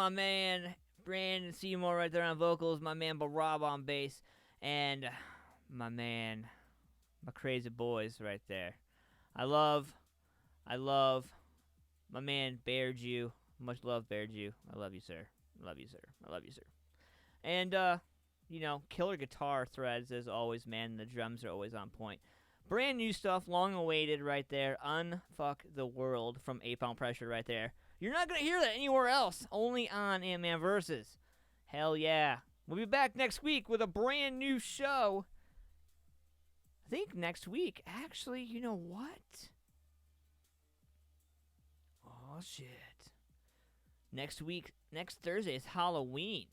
Speaker 1: my man Brandon Seymour right there on vocals, my man Rob on bass, and my crazy boys right there. I love my man Bear Jew. Much love, Bear Jew. I love you, sir. I love you, sir. I love you, sir. And, killer guitar threads as always, man. The drums are always on point. Brand new stuff, long awaited right there. Unfuck the World from 8 Pound Pressure right there. You're not going to hear that anywhere else. Only on Antman Versus. Hell yeah. We'll be back next week with a brand new show. I think next week. Actually, you know what? Oh, shit. Next week, next Thursday is Halloween.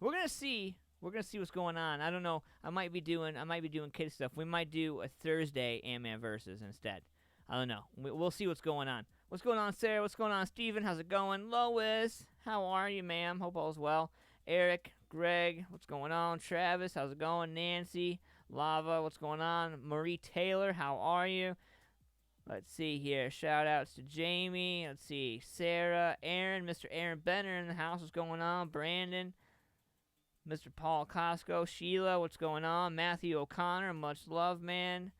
Speaker 1: We're gonna see what's going on. I don't know. I might be doing kid stuff. We might do a Thursday Antman Versus instead. I don't know. We'll see what's going on. What's going on, Sarah? What's going on, Steven? How's it going? Lois, how are you, ma'am? Hope all's well. Eric, Greg, what's going on? Travis, how's it going? Nancy, Lava, what's going on? Marie Taylor, how are you? Let's see here. Shout-outs to Jamie. Let's see. Sarah, Aaron, Mr. Aaron Benner in the house. What's going on? Brandon, Mr. Paul Costco, Sheila, what's going on? Matthew O'Connor, much love, man.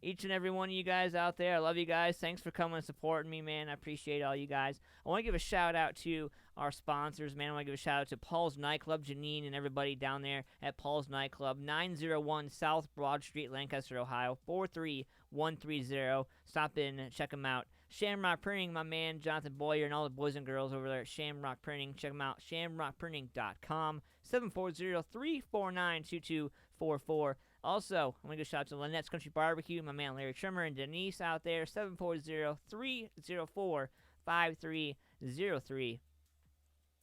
Speaker 1: Each and every one of you guys out there, I love you guys. Thanks for coming and supporting me, man. I appreciate all you guys. I want to give a shout-out to our sponsors, man. I want to give a shout-out to Paul's Nightclub, Janine, and everybody down there at Paul's Nightclub, 901 South Broad Street, Lancaster, Ohio, 43130. Stop in and check them out. Shamrock Printing, my man Jonathan Boyer and all the boys and girls over there at Shamrock Printing. Check them out, shamrockprinting.com, 740-349-2244. Also, I'm going to give a shout out to Lynette's Country Barbecue, my man Larry Trimmer and Denise out there, 740-304-5303. I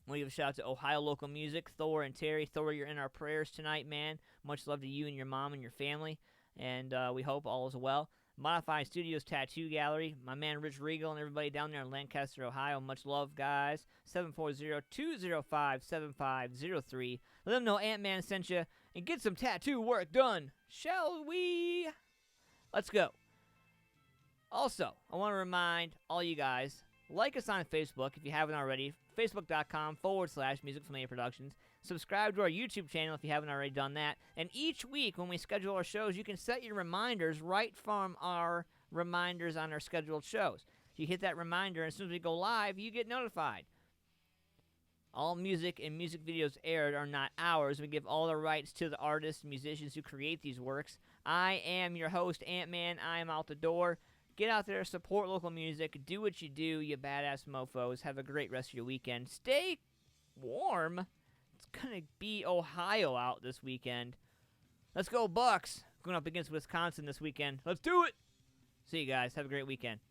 Speaker 1: want to give a shout out to Ohio Local Music, Thor and Terry. Thor, you're in our prayers tonight, man. Much love to you and your mom and your family, and we hope all is well. Modified Studios Tattoo Gallery, my man Rich Regal and everybody down there in Lancaster, Ohio. Much love, guys. 740-205-7503. Let them know Antman sent you and get some tattoo work done. Shall we? Let's go. Also, I want to remind all you guys, like us on Facebook if you haven't already. Facebook.com/Music Familia Productions. Subscribe to our YouTube channel if you haven't already done that. And each week when we schedule our shows, you can set your reminders right from our reminders on our scheduled shows. You hit that reminder, and as soon as we go live, you get notified. All music and music videos aired are not ours. We give all the rights to the artists and musicians who create these works. I am your host, Antman. I am out the door. Get out there, support local music, do what you do, you badass mofos. Have a great rest of your weekend. Stay warm. It's going to be Ohio out this weekend. Let's go, Bucks. Going up against Wisconsin this weekend. Let's do it. See you guys. Have a great weekend.